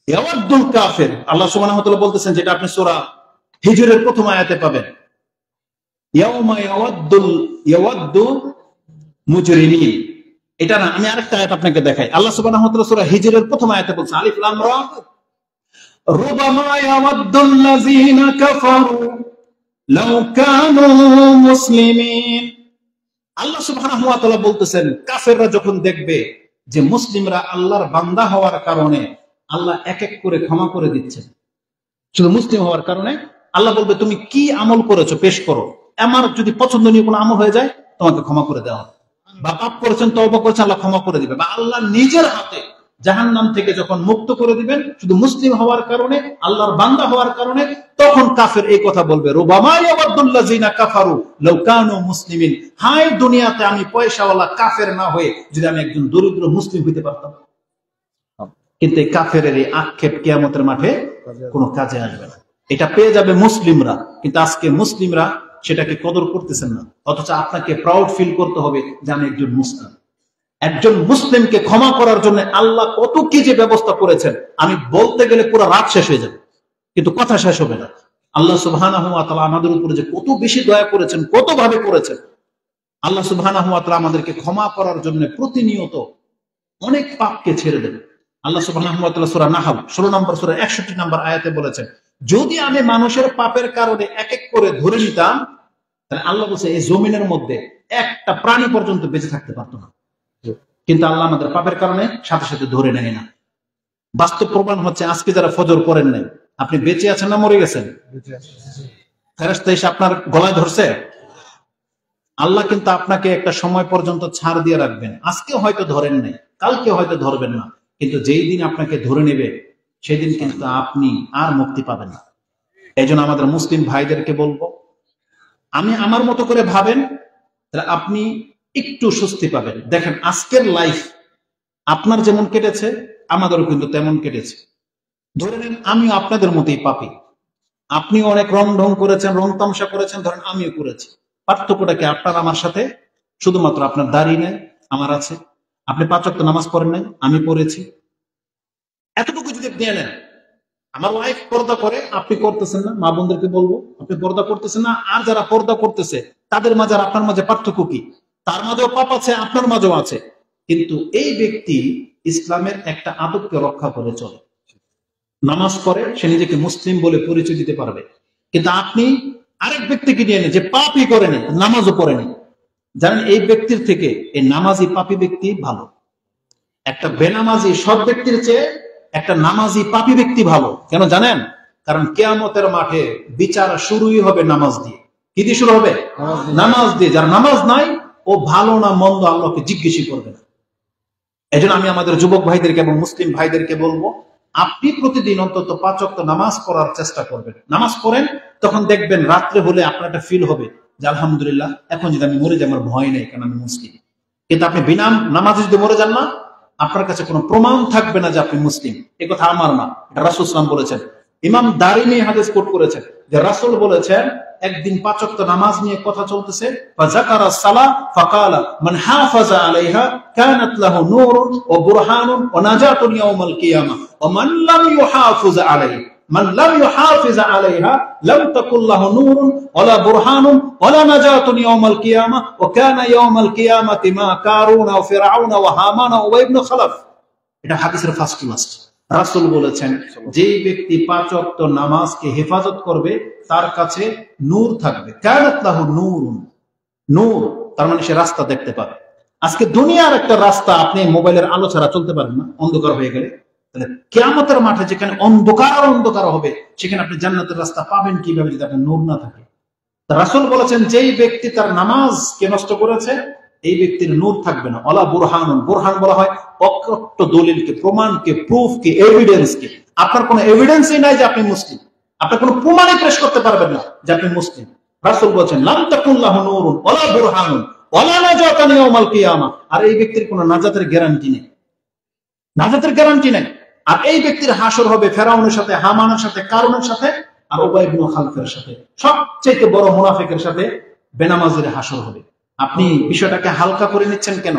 ইয়াওয়াদ্দুল কাফির। আল্লাহ সুবহানাহু ওয়া তাআলা বলতেছেন, যেটা আপনি সূরা হিজরের প্রথম আয়াতে পাবেন, ইয়াউমা ইয়াওয়াদ্দু মুজরিমিন। এটা না, আমি আরেকটা আয়াত আপনাকে দেখাই। আল্লাহ সুবহানাহু ওয়া তাআলা সূরা হিজরের প্রথম আয়াতে বলছেন, আলিফ লাম রা, রুবামা ইয়াওয়াদ্দুল লাযিনা কাফারু লাউ কানু মুসলিমিন। আল্লাহ সুবহানাহু ওয়া তাআলা বলতেছেন, কাফেররা যখন দেখবে যে মুসলিমরা আল্লাহর বান্দা হওয়ার কারণে আল্লাহ এক এক করে ক্ষমা করে দিচ্ছেন, শুধু মুসলিম হওয়ার কারণে আল্লাহ বলবে তুমি কি আমল করেছো পেশ করো, আমার যদি পছন্দনীয় কোনো আমল হয়ে যায় তোমাকে ক্ষমা করে দেওয়া হবে। বা পাপ করেছেন, তওবা করেছেন, আল্লাহ ক্ষমা করে দিবে। বা আল্লাহ নিজের হাতে জাহান্নাম থেকে যখন মুক্ত করে দিবেন শুধু মুসলিম হওয়ার কারণে, আল্লাহর বান্দা হওয়ার কারণে, তখন কাফের এই কথা বলবে, রুবামা ইয়াওয়াদ্দুল্লাযিনা কাফারু লাউ কানু মুসলিমিন। হায় দুনিয়াতে আমি পয়সাওয়ালা কাফের না হয়ে যদি আমি একজন দরিদ্র মুসলিম হইতে পারতাম। কিন্তু এই কাফের এই আক্ষেপ কিয়ামতের মাঠে কোনো কাজে আসবে না। এটা পেয়ে যাবে মুসলিমরা, কিন্তু আজকে মুসলিমরা সেটাকে কদর করতেছেন না। অথচ আপনাকে প্রাউড ফিল করতে হবে যে আমি একজন মুসলিম। একজন মুসলিমকে ক্ষমা করার জন্য আল্লাহ কত কি যে ব্যবস্থা করেছেন, আমি বলতে গেলে পুরো রাত শেষ হয়ে যাবে, কিন্তু কথা শেষ হবে না। আল্লাহ সুবহানাহু ওয়া তাআলা আমাদের উপরে যে কত বেশি দয়া করেছেন, কত ভাবে করেছেন। আল্লাহ সুবহানাহু ওয়া তাআলা আমাদেরকে ক্ষমা করার জন্য প্রতিনিয়ত অনেক পাপকে ছেড়ে দেন। আল্লাহ সুবহানাহু ওয়া তাআলা সূরা নাহল 16 নম্বর সূরা 61 নম্বর আয়াতে বলেছেন, যদি আমি মানুষের পাপের কারণে এক এক করে ধরে নিতাম, তাহলে আল্লাহ বলছে এই জমিনের মধ্যে একটা প্রাণী পর্যন্ত বেঁচে থাকতে পারতো না। কিন্তু আল্লাহ আমাদের পাপের কারণে সাথে সাথে ধরে নেয় না। বাস্তব প্রমাণ হচ্ছে, আজকে যারা ফজর করেন নাই, আপনি বেঁচে আছেন না মরে গেছেন? ফেরেশতা এসে আপনার গলায় ধরছে? আল্লাহ কিন্তু আপনাকে একটা সময় পর্যন্ত ছাড় দিয়ে রাখবেন। আজকে হয়তো ধরেন নাই, কালকে হয়তো ধরবেন না, কিন্তু যেই দিন আপনাকে ধরে নেবে সেই দিন কিন্তু আপনি আর মুক্তি পাবেন না। এই জন্য আমাদের মুসলিম ভাইদেরকে বলবো, আমি আমার মতো করে ভাবেন, তাহলে আপনি একটু স্বস্তি পাবেন। দেখেন আজকের লাইফ আপনার যেমন কেটেছে আমাদেরও কিন্তু তেমন কেটেছে। ধরে নেন আমিও আপনাদের মতোই পাপী, আপনি অনেক রং ঢং করেছেন, রং তামসা করেছেন, ধরেন আমিও করেছি। পার্থক্যটা কি আপনার আমার সাথে? শুধুমাত্র আপনার দাড়ি নেই, আমার আছে। আপনি 5 ওয়াক্ত নামাজ পড়েন নাই, আমি পড়েছি। এতটুকু যদি নিয়ে নেন, আমার ওয়াইফ পর্দা করে, আপনি করতেছেন না। মা বোনদেরকে বলবো, আপনি পর্দা করতেছেন না। আর যারা পর্দা করতেছে তাদের মাঝে আর আপনার মাঝে পার্থক্য কি? তার মাঝেও পাপ আছে, আপনার মাঝেও আছে, কিন্তু এই ব্যক্তি ইসলামের একটা আদবকে রক্ষা করে চলে, নামাজ পড়ে, সে নিজেকে মুসলিম বলে পরিচয় দিতে পারবে। কিন্তু আপনি আরেক ব্যক্তিকে নিয়ে নেন যে পাপই করেনি, নামাজও পড়েনি। জানেন এই ব্যক্তির থেকে এই নামাজি পাপী ব্যক্তি ভালো। একটা বেনামাজি সৎ ব্যক্তির চেয়ে একটা নামাজি পাপী ব্যক্তি ভালো। কেন জানেন? কারণ কিয়ামতের মাঠে বিচার শুরুই হবে নামাজ দিয়ে। কি দিয়ে শুরু হবে? নামাজ দিয়ে। যার নামাজ নাই ও ভালো না মন্দ আল্লাহকে জিজ্ঞেসই করবে না। এই জন্য আমি আমাদের যুবক ভাইদেরকে এবং মুসলিম ভাইদেরকে বলবো, আপনি প্রতিদিন অন্তত 5 ওয়াক্ত নামাজ পড়ার চেষ্টা করবেন। নামাজ পড়েন, তখন দেখবেন রাত্রে হলে আপনার একটা ফিল হবে যে আলহামদুলিল্লাহ, এখন যদি আমি মরে যাই আমার ভয় নেই, কারণ আমি মুসলিম। কিন্তু আপনি বিনা নামাজে যদি মরে যান না, আপনার কাছে কোনো প্রমাণ থাকবে না যে আপনি মুসলিম। এ কথা আমার না, এটা রাসূল সাল্লাল্লাহু আলাইহি ওয়াসাল্লাম বলেছেন। ইমাম দারিমি হাদিস কোট করেছেন যে রাসূল বলেছেন, একদিন 5 ওয়াক্ত নামাজ নিয়ে কথা চলতেছে, ফাযাকারা সালাহ ফাকালা মান হাফাজা আলাইহা কানাত লাহু নূরুন ওয়া বুরহানুন ওয়া নাজাতুন ইয়াউমাল কিয়ামাহ ওয়া মান লাম ইউহাফিজ আলাইহা মান লাম ইউহাফিজ আলাইহা লাম তাকুল লাহু নূরুন ওয়ালা বুরহানুন ওয়ালা নাজাতুন ইয়াউমাল কিয়ামাহ ওয়া কানা ইয়াউমাল কিয়ামাতি মা কারুনা ওয়া ফিরআউনা ওয়া হামানা ওয়া ইবনে খালাফ। এটা হাদিসের ফার্স্ট ক্লাস। রাসূল বলেছেন, যেই ব্যক্তি 5 ওয়াক্ত নামাজকে হেফাজত করবে তার কাছে নূর থাকবে। কানাত লাহু নূরুন, নূর তার মানে সে রাস্তা দেখতে পাবে। আজকে দুনিয়ার একটা রাস্তা আপনি মোবাইলের আলো ছাড়া চলতে পারেন না, অন্ধকার হয়ে গেলে। তাহলে কিয়ামতের মাঠে যেখানে অন্ধকার আর অন্ধকার হবে, সেখানে আপনি জান্নাতের রাস্তা পাবেন কিভাবে যদি আপনার নূর না থাকে? রাসূল বলেছেন, যেই ব্যক্তি তার নামাজকে নষ্ট করেছে এই ব্যক্তির নূর থাকবে না। ওয়ালা বুরহানুন, বুরহান বলা হয় অকট্ট দলিলকে, প্রমাণকে, প্রুফকে, এভিডেন্সকে। আপনার কোনো এভিডেন্সই নাই যে আপনি মুসলিম, আপনার কোনো প্রমাণই পেশ করতে পারবেন না যে আপনি মুসলিম। রাসূল বলেছেন লাম তাকুল্লাহু নূরুন ওয়ালা বুরহানুন ওয়ালা নাজাতান ইয়াউমাল কিয়ামা। আর এই ব্যক্তির কোনো নাজাতের গ্যারান্টি নেই, নাজাতের গ্যারান্টি নেই। আর এই ব্যক্তির হাসর হবে ফেরাউনের সাথে, হামানের সাথে, কারুনের সাথে, আর উবাই ইবনে খালফের সাথে, সবচেয়ে বড় মুনাফিকের সাথে বেনামাজির হাসর হবে। আপনি বিষয়টাকে হালকা করে নিচ্ছেন কেন?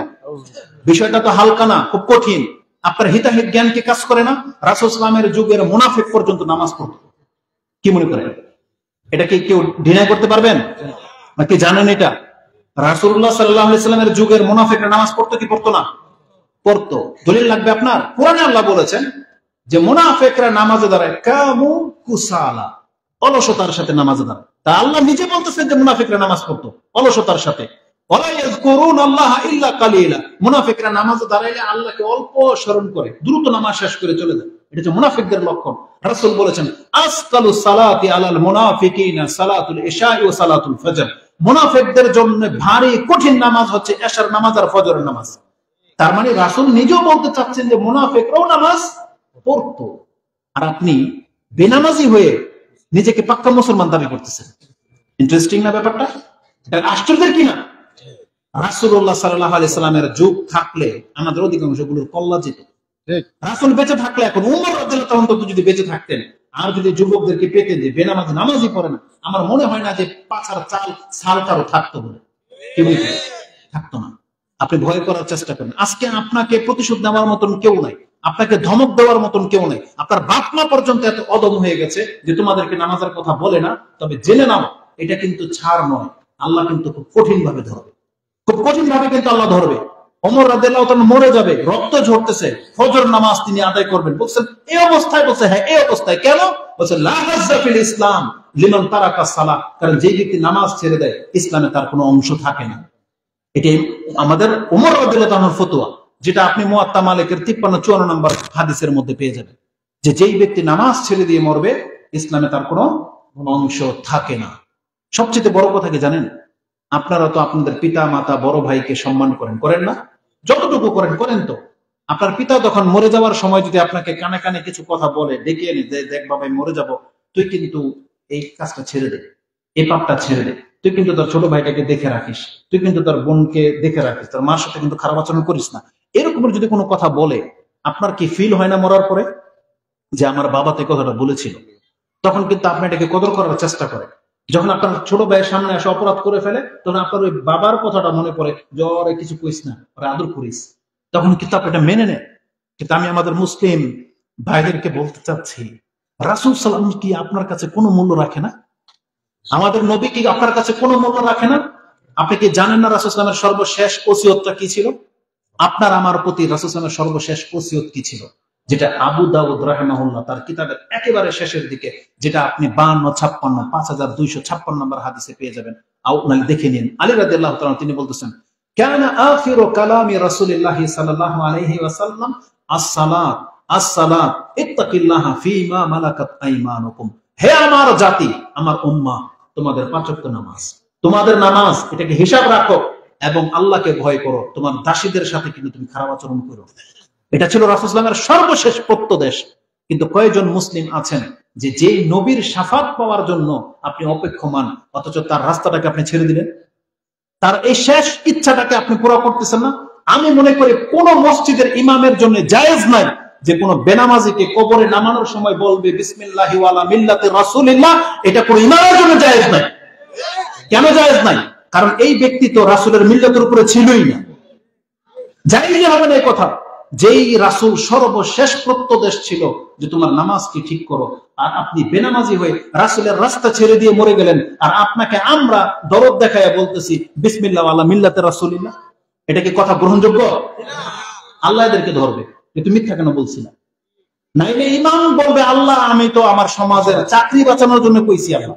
বিষয়টা তো হালকা না, খুব কঠিন। আপনার হিতাহিত জ্ঞান কি কাজ করে না? রাসূল সাল্লাল্লাহু আলাইহি ওয়াসাল্লামের যুগের মুনাফিক পর্যন্ত নামাজ পড়তো। কি মনে করেন? এটা কি কেউ ডিনাই করতে পারবেন নাকি জানেন এটা? রাসূলুল্লাহ সাল্লাল্লাহু আলাইহি ওয়াসাল্লামের যুগের মুনাফিকরা নামাজ পড়তো কি পড়তো না? পড়তো। দলিল লাগবে আপনার? কোরআনে আল্লাহ বলেছেন যে মুনাফিকরা নামাজে দাঁড়ায় কামু কুসালা, অলসতার সাথে নামাজে দাঁড়ায়। তা আল্লাহ নিজে বলতেছেন যে মুনাফিকরা নামাজ পড়তো অলসতার সাথে। ওয়ালা ইয়াযকুরুনাল্লাহ ইল্লা কালিলা, মুনাফিকরা নামাজে দাঁড়াইলে আল্লাহকে অল্প স্মরণ করে, দ্রুত নামাজ শেষ করে চলে যায়। এটা হচ্ছে মুনাফিকদের লক্ষণ। রাসূল বলেছেন আসকালু সালাতি আলাল মুনাফিকিনা সালাতুল ইশা ওয়া সালাতুল ফজর, মুনাফিকদের জন্য ভারী কঠিন নামাজ হচ্ছে এশার নামাজ আর ফজরের নামাজ। তার মানে রাসূল নিজেও বলতে চাচ্ছেন যে মুনাফিকরাও নামাজ পড়তো, আর আপনি বেনামাজি হয়ে নিজেকে পাক্কা মুসলমান দাবি করতেছেন। ইন্টারেস্টিং না ব্যাপারটা? আশ্চর্যের কি না? রাসূলুল্লাহ সাল্লাল্লাহু আলাইহি সাল্লামের যুগ থাকলে আমাদের অধিকাংশ গুলোর কল্লা যেত। রাসূল বেঁচে থাকলে, এখন উমর রাদিয়াল্লাহু আনহু যদি বেঁচে থাকতেন, আর যদি যুবকদেরকে পেতেন যে বেনামাজি নামাজই পড়ে না, আমার মনে হয় না যে পাছার ছালটারও থাকতো বলে। কি বলতে থাকতো না। আপনি ভয় করার চেষ্টা করেন। আজকে আপনাকে প্রতিশোধ নেওয়ার মতন কেউ নাই, আপনাকে ধমক দেওয়ার মতন কেউ নাই। আপনার বাপ মা পর্যন্ত এত অদম হয়ে গেছে যে তোমাদেরকে নামাজের কথা বলে না। তবে জেনে নাও, এটা কিন্তু ছাড় নয়, আল্লাহ কিন্তু খুব কঠিন ভাবে ধরবে, খুব কঠিন ভাবে কিন্তু আল্লাহ ধরবে। ওমর রাদিয়াল্লাহু তাআলা মরে যাবে, রক্ত ঝরতেছে, ফজর নামাজ তিনি আদায় করবেন। বলছেন এই অবস্থায়, বলছে হ্যাঁ এই অবস্থায়। কেন? বলছে লা হাজ্জা ফিল ইসলাম লিমান তারাকা সালাহ, কারণ যে ব্যক্তি নামাজ ছেড়ে দেয় ইসলামে তার কোনো অংশ থাকে না। এটাই আমাদের ওমর রাদিয়াল্লাহু তাআলার ফতোয়া, যেটা আপনি মুয়াত্তা মালিকের 53-54 নম্বর হাদিসের মধ্যে পেয়ে যাবেন, যে যেই ব্যক্তি নামাজ ছেড়ে দিয়ে মরবে ইসলামে তার কোনো অংশ থাকে না। সবচেয়ে বড় কথা কি জানেন? আপনারা তো আপনাদের পিতা মাতা বড় ভাইকে সম্মান করেন, করেন না? যতটুকু করেন করেন তো। আপনার পিতা তখন মরে যাওয়ার সময় যদি আপনাকে কানে কানে কিছু কথা বলে, ডেকে এনে দেখ বাবা মরে যাব, তুই কিন্তু এই কাজটা ছেড়ে দে, এই পাপটা ছেড়ে দে, তুই কিন্তু তোর ছোট ভাইটাকে দেখে রাখিস, তুই কিন্তু তোর বোনকে দেখে রাখিস, তোর মার সাথে কিন্তু খারাপ আচরণ করিস না, এরকমের যদি কোনো কথা বলে, আপনার কি ফিল হয় না মরার পরে যে আমার বাবা তো কথাটা বলেছিল? তখন কিন্তু আপনি এটাকে কদর করার চেষ্টা করেন। যখন আপনার ছোট ভাইয়ের সামনে এসে অপরাধ করে ফেলে, তখন আপনার ওই বাবার কথাটা মনে পড়ে, জ্বরে কিছু কইস না, ওরা আদর করিস, তখন কিন্তু আপনি এটা মেনে নেন। কিন্তু আমি আমাদের মুসলিম ভাইদেরকে বলতে চাচ্ছি, রাসূল সাল্লাল্লাহু আলাইহি ওয়াসাল্লাম কি আপনার কাছে কোনো মূল্য রাখে না? আমাদের নবী কি আপনার কাছে কোনো মূল্য রাখে না? আপনি কি জানেন না রাসূল সাল্লাল্লাহু আলাইহি ওয়াসাল্লামের সর্বশেষ ওসিয়তটা কি ছিল? আপনার আমার প্রতি রাসূল সাল্লাল্লাহু আলাইহি ওয়াসাল্লামের সর্বশেষ ওসিয়ত কি ছিল? যেটা আবু দাউদ রাহিমাহুল্লাহ তার কিতাবের একেবারে শেষের দিকে, যেটা আপনি 5256 নম্বর হাদিসে পেয়ে যাবেন, আপনারা দেখে নিন। আলী রাদিয়াল্লাহু তাআলা তিনি বলতেছেন, কানা আখিরু কালামি রাসূলিল্লাহি সাল্লাল্লাহু আলাইহি ওয়াসাল্লাম as-সালাত as-সালাত ইত্তাকিল্লাহা ফীমা মালাকাত আইমানুকুম। হে আমার জাতি, আমার উম্মাহ, তোমাদের 5 ওয়াক্ত নামাজ, তোমাদের নামাজ, এটাকে হিসাব রাখো এবং আল্লাহকে ভয় করো, তোমার দাসীদের সাথে কিন্তু তুমি খারাপ আচরণ করো। এটা ছিল রাসূল সাল্লাল্লাহু আলাইহি ওয়াসাল্লামের সর্বশেষ প্রত্যদেশ। কিন্তু কয়েকজন মুসলিম আছেন যে যেই নবীর শাফাত পাওয়ার জন্য আপনি অপেক্ষমান, অথচ তার রাস্তাটাকে আপনি ছেড়ে দিলেন, তার এই শেষ ইচ্ছাটাকে আপনি পুরো করতেছেন না। আমি মনে করি কোন মসজিদের ইমামের জন্য জায়েজ নাই যে কোন বেনামাজিকে কবরে নামানোর সময় বলবে বিসমিল্লাহি ওয়ালা মিল্লাতি রাসূলিল্লাহ, এটা কোন ইমামের জন্য জায়েজ নাই। কেন জায়েজ নাই? কারণ এই ব্যক্তি তো রাসূলের মিল্লাতের উপরে ছিলই না, জায়েজই হবে না এই কথা। যেই রাসূল সর্বশেষ প্রত্যদেশ ছিল যে তোমার নামাজকে ঠিক করো, আর আপনি বেনামাজি হয়ে রাসূলের রাস্তা ছেড়ে দিয়ে মরে গেলেন, আর আপনাকে আমরা দরদ দেখায়া বলতেছি বিসমিল্লাহ ওয়ালা মিল্লাতে রাসূলিল্লাহ, এটা কি কথা গ্রহণযোগ্য? আল্লাহ এদেরকে ধরবে যে তুমি মিথ্যা কেন বলছিলা। নাইলে ইমাম বলবে আল্লাহ আমি তো আমার সমাজের চাকরি বাঁচানোর জন্য কইছি, আল্লাহ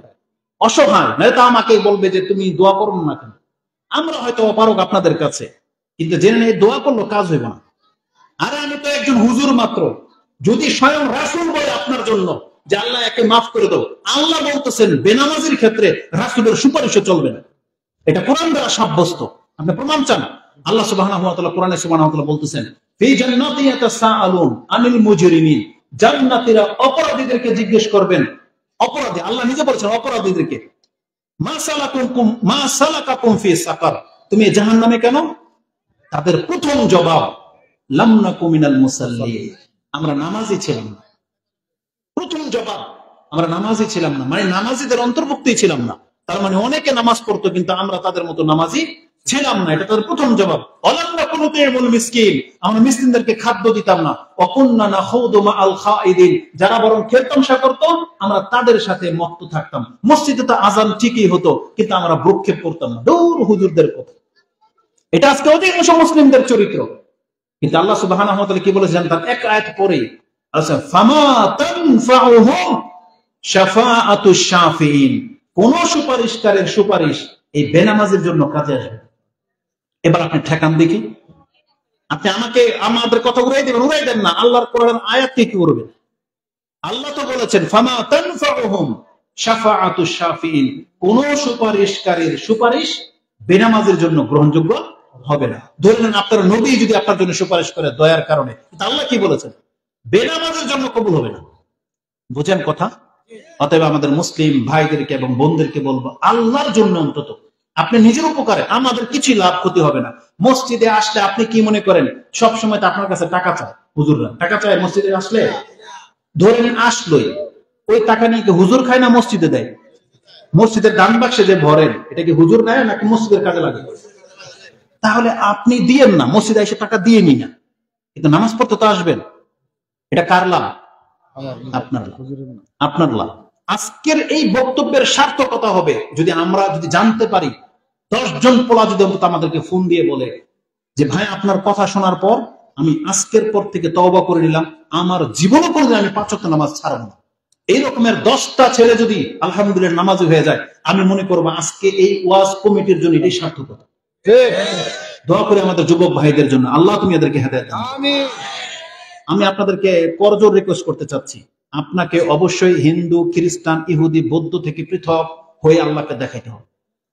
অসহায়, নয় তো আমাকে বলবে যে তুমি দোয়া করো না কেন। আমরা হয়তো অপারগ আপনাদের কাছে, কিন্তু জেনে দোয়া করলো কাজ হইব না। আরে আমি তো একজন হুজুর মাত্র, যদি স্বয়ং রাসূল বলে আপনার জন্য যে আল্লাহ একে মাফ করে দাও, আল্লাহ বলতেছেন বেনামাজির ক্ষেত্রে রাসূলের সুপারিশও চলবে না, এটা কোরআন দ্বারা সাব্যস্ত। আপনি প্রমাণ চান? আল্লাহ সুবহানাহু ওয়া তাআলা কোরআনে সুবহানাহু ওয়া তাআলা বলতেছেন, ফি জান্নাতি ইয়াতাসাআলুন আনিল মুজরিমিন, জান্নাতীরা অপরাধীদেরকে জিজ্ঞেস করবেন। অপরাধী, আল্লাহ নিজে বলেছেন অপরাধীদেরকে, মা সালাকাকুম ফি সাকার, তুমি জাহান্নামে কেন? তাদের প্রথম জবাব, লাম নাকু মিনাল মুসাল্লিন, আমরা নামাজি ছিলাম না। প্রথম জবাব, আমরা নামাজি ছিলাম না, মানে নামাজিদের অন্তর্ভুক্তই ছিলাম না। তার মানে অনেকে নামাজ পড়তো কিন্তু আমরা তাদের মতো নামাজি ছিলাম না, এটা তাদের প্রথম জবাব। অলান্না কুনুতুল মিসকিন, আমরা মিসকিনদেরকে খাদ্য দিতাম না। অকুন্না নাখুদু মাআল খাইদিন, যারা বরং খেলতামশা করতো আমরা তাদের সাথে মত্ত থাকতাম। মসজিদে তো আজান ঠিকই হতো কিন্তু আমরা ভ্রুক্ষেপ করতাম না, দূর হুজুরদের কথা। এটা আজকে অধিকাংশ মুসলিমদের চরিত্র। কিন্তু আল্লাহ সুবহানাহু ওয়া তাআলা কি বলেছেন তার এক আয়াত পরে, আচ্ছা, ফামা তানফাউহুম শাফাআতুশ শাফিঈন, কোন সুপারিশকারের সুপারিশ এই বেনামাজের জন্য কাজে আসবে? এবার আপনি ঠেকান দেখি, আপনি আমাদের কথা উড়াই দেবেন, উড়াই দেন না, আল্লাহর কোরআন আয়াত কি করবেন? আল্লাহ তো বলেছেন ফামা তানফাউহুম শাফাআতুশ শাফিঈন, কোন সুপারিশকারীর সুপারিশ বেনামাজের জন্য গ্রহণযোগ্য হবে না। ধরে নেন আপনার নবী যদি আপনার জন্য সুপারিশ করে দয়ার কারণে, আল্লাহ কি বলেছেন? বেনামাজের জন্য কবুল হবে না। বুঝেন কথা? অতএব আমাদের মুসলিম ভাইদেরকে এবং বোনদেরকে বলবো, আল্লাহর জন্য অন্তত আপনি নিজের উপকারে, আমাদের কিছু লাভ ক্ষতি হবে না। মসজিদে আসলে আপনি কি মনে করেন সব সময় তো আপনার কাছে টাকা চায়? হুজুররা টাকা চায় মসজিদে আসলে? ধরেন আসলোই, ওই টাকা নিয়ে কি হুজুর খায় না মসজিদে দেয়? মসজিদের ডান বাক্সে যে ভরেন, এটা কি হুজুর নেয় নাকি মসজিদের কাজে লাগে? তাহলে আপনি দিয়েন না, মসজিদে এসে টাকা দিয়ে নি না, কিন্তু নামাজ পড়তে তো আসবেন। এটা কার লাভ? আপনার লাভ, আপনার লাভ। আজকের এই বক্তব্যের সার্থকতা হবে যদি আমরা জানতে পারি 10 জন পোলা যদি অন্তত আমাদেরকে ফোন দিয়ে বলে যে ভাই আপনার কথা শোনার পর আমি আজকের পর থেকে তওবা করে নিলাম, আমার জীবনে কোনোদিন আমি 5 ওয়াক্ত নামাজ ছাড়ব না। এই রকমের 10টা ছেলে যদি আলহামদুলিল্লাহ নামাজি হয়ে যায়, আমি মনে করবো আজকে এই ওয়াজ কমিটির জন্য এটাই সার্থকতা। দোয়া করে আমাদের যুবক ভাইদের জন্য, আল্লাহ তুমি এদেরকে হেদায়েত দাও। আমিন। আমি আপনাদেরকে করজোর রিকোয়েস্ট করতে চাচ্ছি, আপনাকে অবশ্যই হিন্দু, খ্রিস্টান, ইহুদি, বৌদ্ধ থেকে পৃথক হয়ে আল্লাহকে দেখাইতে হবে।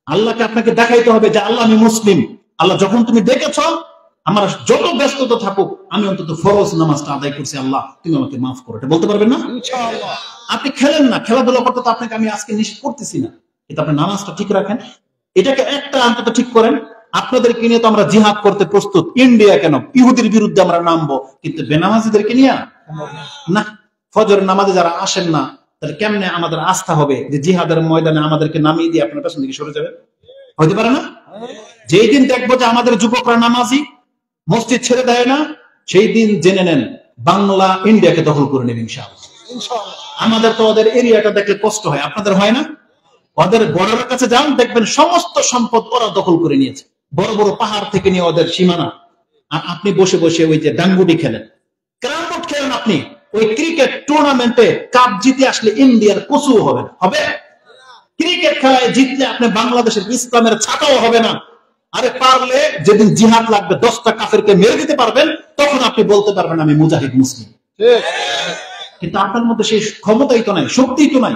আল্লাহকে আপনাকে দেখাইতে হবে যে আল্লাহ আমি মুসলিম। আল্লাহ যখন তুমি দেখেছ আমার যত ব্যস্ততা থাকুক আমি অন্তত ফরজ নামাজটা আদায় করছি, আল্লাহ তুমি আমাকে মাফ করো, এটা বলতে পারবেন না? ইনশাআল্লাহ। আপনি খেলেন না, খেলাধুলা করতে তো আপনাকে আমি আজকে নিষেধ করতেছি না, কিন্তু আপনি নামাজটা ঠিক রাখেন, এটাকে একটা অন্তত ঠিক করেন। আপনাদেরকে নিয়ে তো আমরা জিহাদ করতে প্রস্তুত, ইন্ডিয়া কেন ইহুদির বিরুদ্ধে আমরা নামবো, কিন্তু বেনামাজিদেরকে নিয়ে না। ফজরের নামাজে যারা আসেন না, তাহলে কেমনে আমাদের আস্থা হবে যে জিহাদের ময়দানে আমাদেরকে নামিয়ে দিয়ে আপনার পেছন দিকে সরে যাবে? হইতে পারে না। যেই দিন দেখবো যে আমাদের যুবকরা নামাজি মসজিদ ছেড়ে দেয় না, সেই দিন জেনে নেন বাংলা ইন্ডিয়াকে দখল করে নেবে ইনশাআল্লাহ। আমাদের তো ওদের এরিয়াটা দেখলে কষ্ট হয়, আপনাদের হয় না? ওদের বর্ডারের কাছে যান, দেখবেন সমস্ত সম্পদ ওরা দখল করে নিয়েছে, বড় বড় পাহাড় থেকে নিয়ে ওদের সীমানা। আর আপনি বসে বসে ওই যে ডাঙ্গুডি খেলেন, ক্যারাম বোর্ড খেলেন, আপনি ওই ক্রিকেট টুর্নামেন্টে কাপ জিতে আসলে ইন্ডিয়ার কচু হবে না? হবে? ক্রিকেট খেলায় জিতলে আপনি বাংলাদেশের ইসলামের ছাতাও হবে না। আরে পারলে যেদিন জিহাদ লাগবে 10টা কাফেরকে মেরে দিতে পারবেন, তখন আপনি বলতে পারবেন আমি মুজাহিদ মুসলিম। কিন্তু আপনার মধ্যে সেই ক্ষমতাই তো নাই, শক্তিই তো নাই।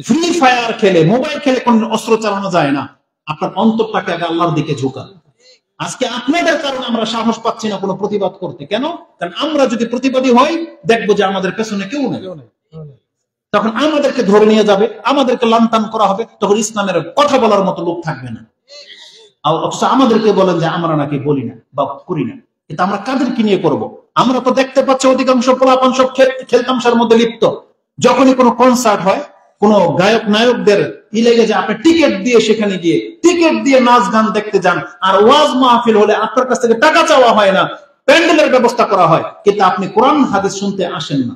ফ্রি ফায়ার খেলে, মোবাইল খেলে কোন অস্ত্র চালানো যায় না। আপনার অন্তরটাকে আগে আল্লাহর দিকে ঝোঁকান। আজকে আপনাদের কারণে আমরা সাহস পাচ্ছি না কোনো প্রতিবাদ করতে। কেন? কারণ আমরা যদি প্রতিবাদী হই, দেখবো যে আমাদের পেছনে কেউ নেই, তখন আমাদেরকে ধরে নিয়ে যাবে, আমাদেরকে লান্তান করা হবে, তখন ইসলামের কথা বলার মতো লোক থাকবে না। অথচ আমাদেরকে বলেন যে আমরা নাকি বলি না বা করি না, কিন্তু আমরা কাদেরকে নিয়ে করব? আমরা তো দেখতে পাচ্ছি অধিকাংশ পোলাপান সব খেলতামশার মধ্যে লিপ্ত। যখনই কোনো কনসার্ট হয়, কোন গায়ক নায়কদের লেগে যে আপনি টিকিট দিয়ে সেখানে গিয়ে টিকিট দিয়ে নাচ গান দেখতে যান, আর ওয়াজ মাহফিল হলে আপনার কাছ থেকে টাকা চাওয়া হয় না, প্যান্ডেলের ব্যবস্থা করা হয়, কিন্তু আপনি কোরআন হাদিস শুনতে আসেন না।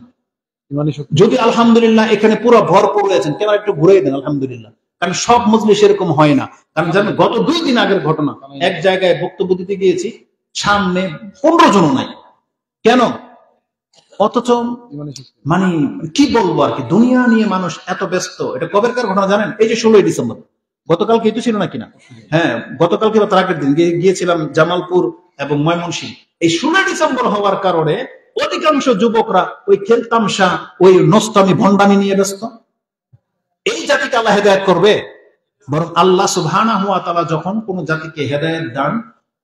যদি আলহামদুলিল্লাহ এখানে পুরো ভরপুর রয়েছেন, কেন একটু ঘুরে দেন আলহামদুলিল্লাহ। কারণ সব মজলিস এরকম হয় না। কারণ জানেন, গত 2 দিন আগের ঘটনা, এক জায়গায় বক্তব্য দিতে গিয়েছি, সামনে 15 জন নাই। কেন? অথচ মানে কি বলবো আর কি, দুনিয়া নিয়ে মানুষ এত ব্যস্ত। এটা কবেরকার ঘটনা জানেন? এই যে 16ই ডিসেম্বর, গতকালকে তো ছিল নাকি না? হ্যাঁ, গতকালকে বা তার আগের দিন গিয়েছিলাম জামালপুর এবং ময়মনসিংহ। এই 16 ডিসেম্বর হওয়ার কারণে অধিকাংশ যুবকরা ওই খেলতামশা, ওই নস্তামি ভণ্ডামি নিয়ে ব্যস্ত। এই জাতিকে আল্লাহ হেদায়েত করবে? বরং আল্লাহ সুবহানাহু ওয়া তাআলা যখন কোন জাতিকে হেদায়েত দান,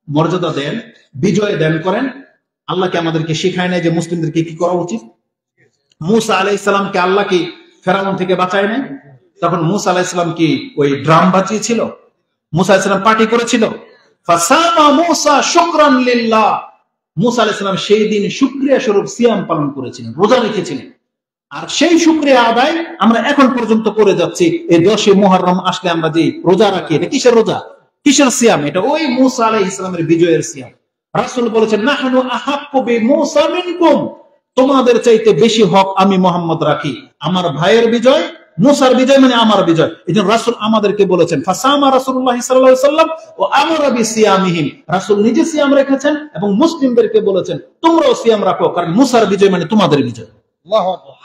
মর্যাদা দেন, বিজয় দান করেন, আল্লাহকে আমাদেরকে শেখায় নাই যে মুসলিমদেরকে কি করা উচিত। মুসা আলাইহিস সালামকে আল্লাহ কি ফেরাউন থেকে বাঁচায় নাই? তখন মুসা আলাইহিস সালাম কি ওই ড্রাম বাজিয়েছিল? মুসা আলাইহিস সালাম পার্টি করেছিল? ফাসামা মুসা শুকরান লিল্লাহ, মুসা আলাইহিস সালাম সেই দিন শুকরিয়া স্বরূপ সিয়াম পালন করেছিলেন, রোজা রেখেছিলেন। আর সেই শুকরিয়া আদায় আমরা এখন পর্যন্ত করে যাচ্ছি। এই 10 মুহররম আসলে আমরা যে রোজা রাখি, এটা কিসের রোজা, কিসের সিয়াম? এটা ওই মুসা আলাইহিস সালামের বিজয়ের সিয়াম। রাসূল বলেছেন, নাহনু আহাক্কু বিমুসা মিনকুম, তোমাদের চাইতে বেশি হক আমি মুহাম্মদ রাখি। আমার ভাইয়ের বিজয়, মুসার বিজয় মানে আমার বিজয়। এজন্য রাসূল আমাদেরকে বলেছেন, ফাসামা রাসূলুল্লাহ সাল্লাল্লাহু আলাইহি ওয়াসাল্লাম ও আমারা বিসিয়ামিহিম, রাসূল নিজে সিয়াম রেখেছেন এবং মুসলিমদেরকে বলেছেন তোমরাও সিয়াম রাখো, কারণ মুসার বিজয় মানে তোমাদের বিজয়। আল্লাহু আকবার।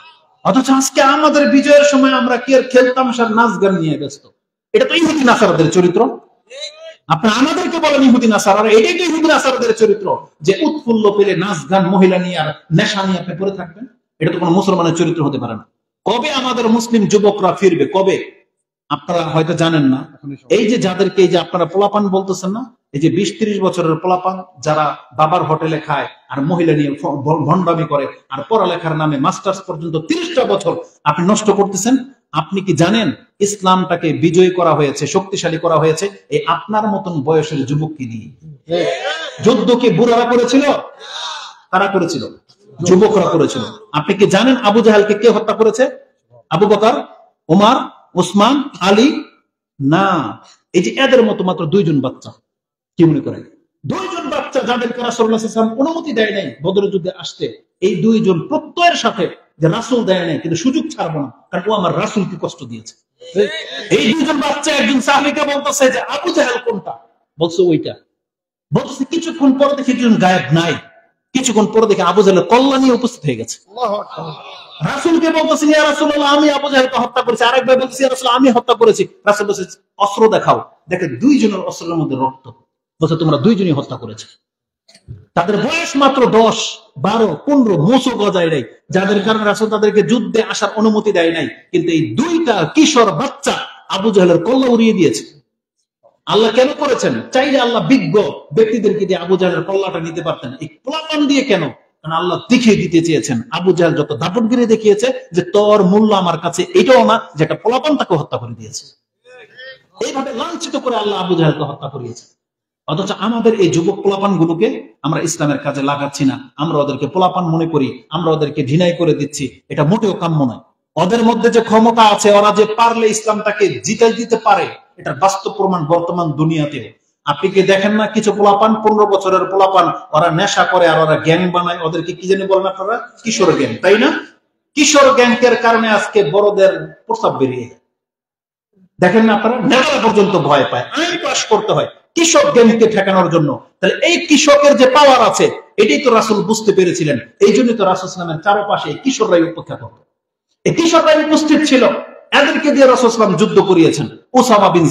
অথচ আজকে আমাদের বিজয়ের সময় আমরা কি আর খেলতামশার নাচ গান নিয়ে ব্যস্ত? এটা তো ইহুদি নাসারাদের চরিত্র। আপনি আমাদেরকে বলেন ইহুদি নাসারা, এটাই তো ইহুদি নাসারাদের চরিত্র, যে উৎফুল্ল পেলে নাচ গান, মহিলা নিয়ে আর নেশা নিয়ে আপনি পড়ে থাকবেন। এটা তো কোনো মুসলমানের চরিত্র হতে পারে না। কবে আমাদের মুসলিম যুবকরা ফিরবে, কবে? আপনারা হয়তো জানেন না, এই যে যাদেরকে এই যে আপনারা পোলাপান বলতেছেন না, এই যে 20-30 বছরের পোলাপান যারা বাবার হোটেলে খায় আর মহিলা নিয়ে ভণ্ডামি করে আর পড়ালেখার নামে মাস্টার্স পর্যন্ত 30টা বছর আপনি নষ্ট করতেছেন। আপনি কি জানেন ইসলামটাকে বিজয় করা হয়েছে, শক্তিশালী করা হয়েছে এই আপনার মতন বয়সের যুবককে দিয়ে? যুদ্ধ কি বুড়ারা করেছিল? কারা করেছিল? যুবকরা করেছিল। আপনি কি জানেন আবু জাহেলকে কে হত্যা করেছে? আবু বকর, ওমর, ওসমান, আলী? না, এই যে এদের মতো মাত্র 2 জন বাচ্চা। কি মনে করেন? 2 জন বাচ্চা যাদেরকে রাসূলুল্লাহ সাল্লাল্লাহু আলাইহি ওয়াসাল্লাম অনুমতি দেয় নাই বদরের যুদ্ধে আসতে, এই 2 জন প্রত্যয়ের সাথে যে রাসূল দেয় নাই, কিন্তু সুযোগ ছাড়বো না, কারণ ও আমার রাসূলকে কষ্ট দিয়েছে। এই 2 জন বাচ্চা একজন সাহাবীকে বলতেছে যে আবু জাহেল কোনটা? বলছে ওইটা। বলছে কিছুক্ষণ পরে দেখি একজন গায়েব নাই, কিছুক্ষণ পরে দেখি আবু জাহেলের কল্লা নিয়ে উপস্থিত হয়ে গেছে। রাসূলকে বলতেছেন, ইয়া রাসূলুল্লাহ আমি আবু জাহেলকে হত্যা করেছি। আরেকবার বলতেছি, ইয়া রাসূলুল্লাহ আমি হত্যা করেছি। রাসূল বলছেন অস্ত্র দেখাও। দেখে 2 জনের অস্ত্রের মধ্যে রক্ত। বলছে তোমরা 2 জনই হত্যা করেছো। তাদের বয়স মাত্র 10, 12, 15, মোসও গজায় নাই, যাদের কারণে রাসূল তাদেরকে যুদ্ধে আসার অনুমতি দেয় নাই। কিন্তু এই 2টা কিশোর বাচ্চা আবু জাহেলের কল্লা উড়িয়ে দিয়েছে। আল্লাহ কেন করেছেন? চাইলে আল্লাহ বিজ্ঞ ব্যক্তিদেরকে দিয়ে আবু জাহেলের কল্লাটা নিতে পারতেন, এই পোলাপান দিয়ে কেন? কারণ আল্লাহ দেখিয়ে দিতে চেয়েছেন, আবু জাহেল যত দাপটগিরি দেখিয়েছে যে তোর মূল্য আমার কাছে এটাও না, যেটা পোলাপান তাকে হত্যা করে দিয়েছে। এইভাবে লাঞ্ছিত করে আল্লাহ আবু জাহেলকে হত্যা করিয়েছে। অথচ আমাদের এই যুবক পোলাপান গুলোকে আমরা ইসলামের কাজে লাগাচ্ছি না, আমরা ওদেরকে পোলাপান মনে করি, আমরা ওদেরকে ঘৃণাই করে দিচ্ছি। এটা মোটেও কাম্য নয়। ওদের মধ্যে যে ক্ষমতা আছে, ওরা যে পারলে ইসলামটাকে জিতাই দিতে পারে, এটার বাস্তব প্রমাণ বর্তমান দুনিয়াতে। আপনি কি দেখেন না কিছু পোলাপান, 15 বছরের পোলাপান, ওরা নেশা করে আর ওরা গ্যাং বানায়, ওদেরকে কি জানি বলেন আপনারা? কিশোর গ্যাং, তাই না? কিশোর গ্যাংকের কারণে আজকে বড়দের প্রস্তাব বেরিয়ে যায়। দেখেন না আপনারা, নেতারা পর্যন্ত ভয় পায়, আইন পাস করতে হয় কৃষক গ্যাংকে ঠেকানোর জন্য। তাহলে এই কৃষকের যে পাওয়ার আছে, এটাই তো রাসূল বুঝতে পেরেছিলেন। এই জন্য তো রাসূল সাল্লাল্লাহু আলাইহি ওয়াসাল্লামের চারপাশে কিশোররাই উপেক্ষা করত, এই কিশোররাই উপস্থিত ছিল। এদেরকে দিয়ে রাসূল সাল্লাল্লাহু আলাইহি ওয়াসাল্লাম যুদ্ধ করিয়েছেন। উসামা বিন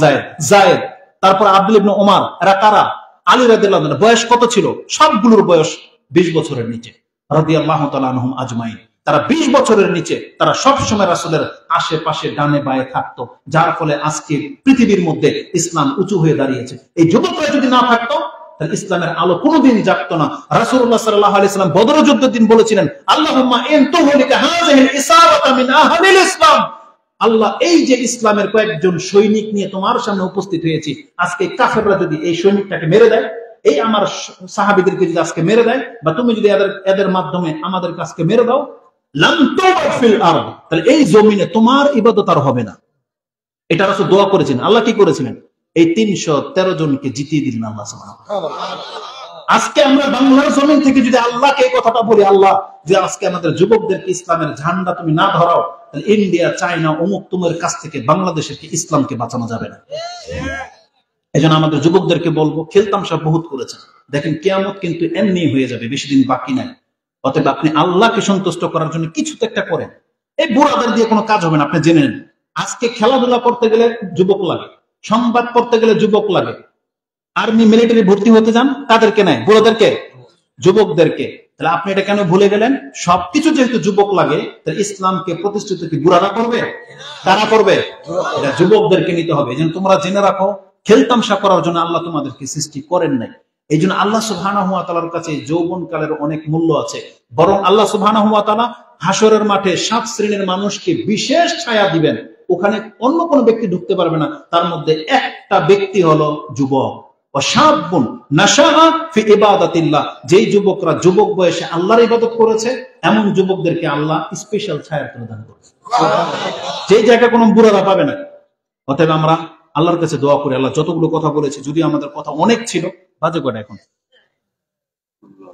যায়েদ, তারপর আব্দুল্লাহ ইবনে ওমর, এরা কারা? আলী রাদিয়াল্লাহু আনহু। বয়স কত ছিল? সবগুলোর বয়স 20 বছরের নিচে, রাদিয়াল্লাহু তাআলা আনহুম আজমাইন। তারা 20 বছরের নিচে, তারা সবসময় রাসূলের আশেপাশে ডানে বায়ে থাকতো, যার ফলে আজকে পৃথিবীর মধ্যে ইসলাম উঁচু হয়ে দাঁড়িয়েছে। এই যুবকরা যদি না থাকতো তাহলে ইসলামের আলো কোনোদিন জাগতো না। রাসূলুল্লাহ সাল্লাল্লাহু আলাইহি ওয়াসাল্লাম বদর যুদ্ধের দিন বলেছিলেন, আল্লাহুম্মা ইন তুহলিকা হাযিহিল ইসাবাতা মিন আহলিল ইসলাম, আল্লাহ এই যে ইসলামের কয়েকজন সৈনিক নিয়ে তোমার সামনে উপস্থিত হয়েছি, আজকে কাফেররা যদি এই সৈনিকটাকে মেরে দেয়, এই আমার সাহাবীদেরকে যদি আজকে মেরে দেয়, বা তুমি যদি এদের মাধ্যমে আমাদের কাছকে মেরে দাও, লাম তুবাদ ফিল আরদ, তাহলে এই জমিনে তোমার ইবাদত আর হবে না। এটা রাসূল দোয়া করেছেন। আল্লাহ কি করেছিলেন? এই 313 জনকে জিতিয়ে দিলেন আল্লাহ সুবহানাহু ওয়া তাআলা। আজকে আমরা বাংলার জমিন থেকে যদি আল্লাহকে এই কথাটা বলি, আল্লাহ যে আজকে আমাদের যুবকদেরকে ইসলামের ঝান্ডা তুমি না ধরাও, তাহলে ইন্ডিয়া, চায়না, অমুক তুমের কাছ থেকে বাংলাদেশের কি ইসলামকে বাঁচানো যাবে না। এজন্য আমাদের যুবকদেরকে বলবো, খেলতামশা বহুত করেছেন, দেখেন কিয়ামত কিন্তু এমনি হয়ে যাবে, বেশি দিন বাকি নাই। অতএব আপনি আল্লাহকে সন্তুষ্ট করার জন্য কিছু তো একটা করেন। এই বুড়াদের দিয়ে কোনো কাজ হবে না, আপনি জেনে নেন। আজকে খেলাধুলা করতে গেলে যুবক লাগে, সংবাদ পড়তে গেলে যুবক লাগে, আর্মি মিলিটারি ভর্তি হতে যান, তাদেরকে নেয়, বুড়োদেরকে। যুবকদেরকে। তাহলে আপনি এটা কেন ভুলে গেলেন? সবকিছু যেহেতু যুবক লাগে, তাহলে ইসলামকে প্রতিষ্ঠিত কি বুড়ারা করবে? কারা করবে? এটা যুবকদেরকে নিতে হবে। এই জন্য তোমরা জেনে রাখো, খেলতামশা করার জন্য আল্লাহ তোমাদেরকে সৃষ্টি করেন নাই। এই জন্য আল্লাহ সুবহানাহু ওয়া তাআলার কাছে যৌবন কালের অনেক মূল্য আছে। বরং আল্লাহ সুবহানাহু ওয়া তাআলা হাসরের মাঠে 7 শ্রেণীর মানুষকে বিশেষ ছায়া দিবেন, ওখানে অন্য কোনো ব্যক্তি ঢুকতে পারবে না। তার মধ্যে একটা ব্যক্তি হলো যুবক। ওয়াশাবুন নাশাআ ফি ইবাদাতিল্লাহ, যেই যুবকরা যুবক বয়সে আল্লাহর ইবাদত করেছে, এমন যুবকদেরকে আল্লাহ স্পেশাল ছায়া প্রদান করেছে, যে জায়গায় কোনো বুড়ারা পাবে না। অতএব আমরা আল্লাহর কাছে দোয়া করি, আল্লাহ যতগুলো কথা বলেছে, যদি আমাদের কথা অনেক ছিল, বাজে কটা এখন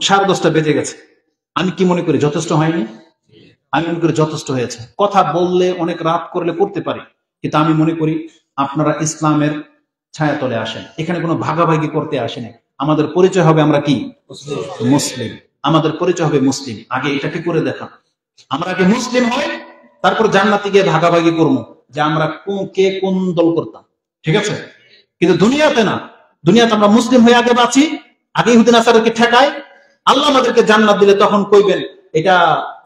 10:30 বেজে গেছে, আমি কি মনে করি যথেষ্ট হয়নি? আমি মনে করি যথেষ্ট হয়েছে। কথা বললে অনেক রাত করলে করতে পারি, কিন্তু আমি মনে করি আপনারা ইসলামের ছায়াতলে আসেন, এখানে কোনো ভাগাভাগি করতে আসেন। আমাদের পরিচয় হবে আমরা কি? মুসলিম। আমাদের পরিচয় হবে মুসলিম। আগে এটাকে করে দেখা, আমরা আগে মুসলিম হই, তারপর জান্নাতে গিয়ে ভাগাভাগি করবো যে আমরা কে কোন দল করতাম, ঠিক আছে? কিন্তু দুনিয়াতে না, দুনিয়াতে আমরা মুসলিম হয়ে আগে বাঁচি, আগে ইহুদি নাসারাকে ঠেকাই, আল্লাহ আমাদেরকে জান্নাত দিলে তখন কইবেন এটা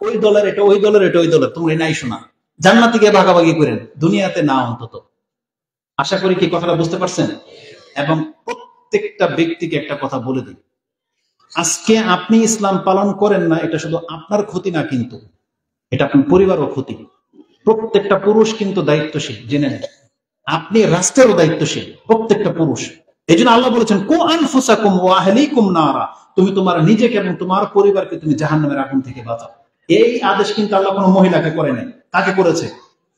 ওই দলের, এটা ওই দলের, এটা ওই দলের, তোমরা নাই শোনা, জান্নাতে গিয়ে ভাগাভাগি করেন, দুনিয়াতে না অন্তত। আশা করি কি কথাটা বুঝতে পারছেন? এবং প্রত্যেকটা ব্যক্তিকে একটা কথা বলে দিই, আজকে আপনি ইসলাম পালন করেন না, এটা শুধু আপনার ক্ষতি না, কিন্তু এটা আপনার পরিবারও ক্ষতি। প্রত্যেকটা পুরুষ কিন্তু দায়িত্বশীল, জেনে নেন। আপনি রাষ্ট্রেরও দায়িত্বশীল, প্রত্যেকটা পুরুষ। এই জন্য আল্লাহ বলেছেন কু আনফুসাকুম ওয়া আহলিকুম নারা, তুমি তোমার নিজেকে এবং তোমার পরিবারকে তুমি জাহান্নামের আগুন থেকে বাঁচাও। এই আদেশ কিন্তু আল্লাহ কোনো মহিলাকে করে নাই। কাকে করেছে?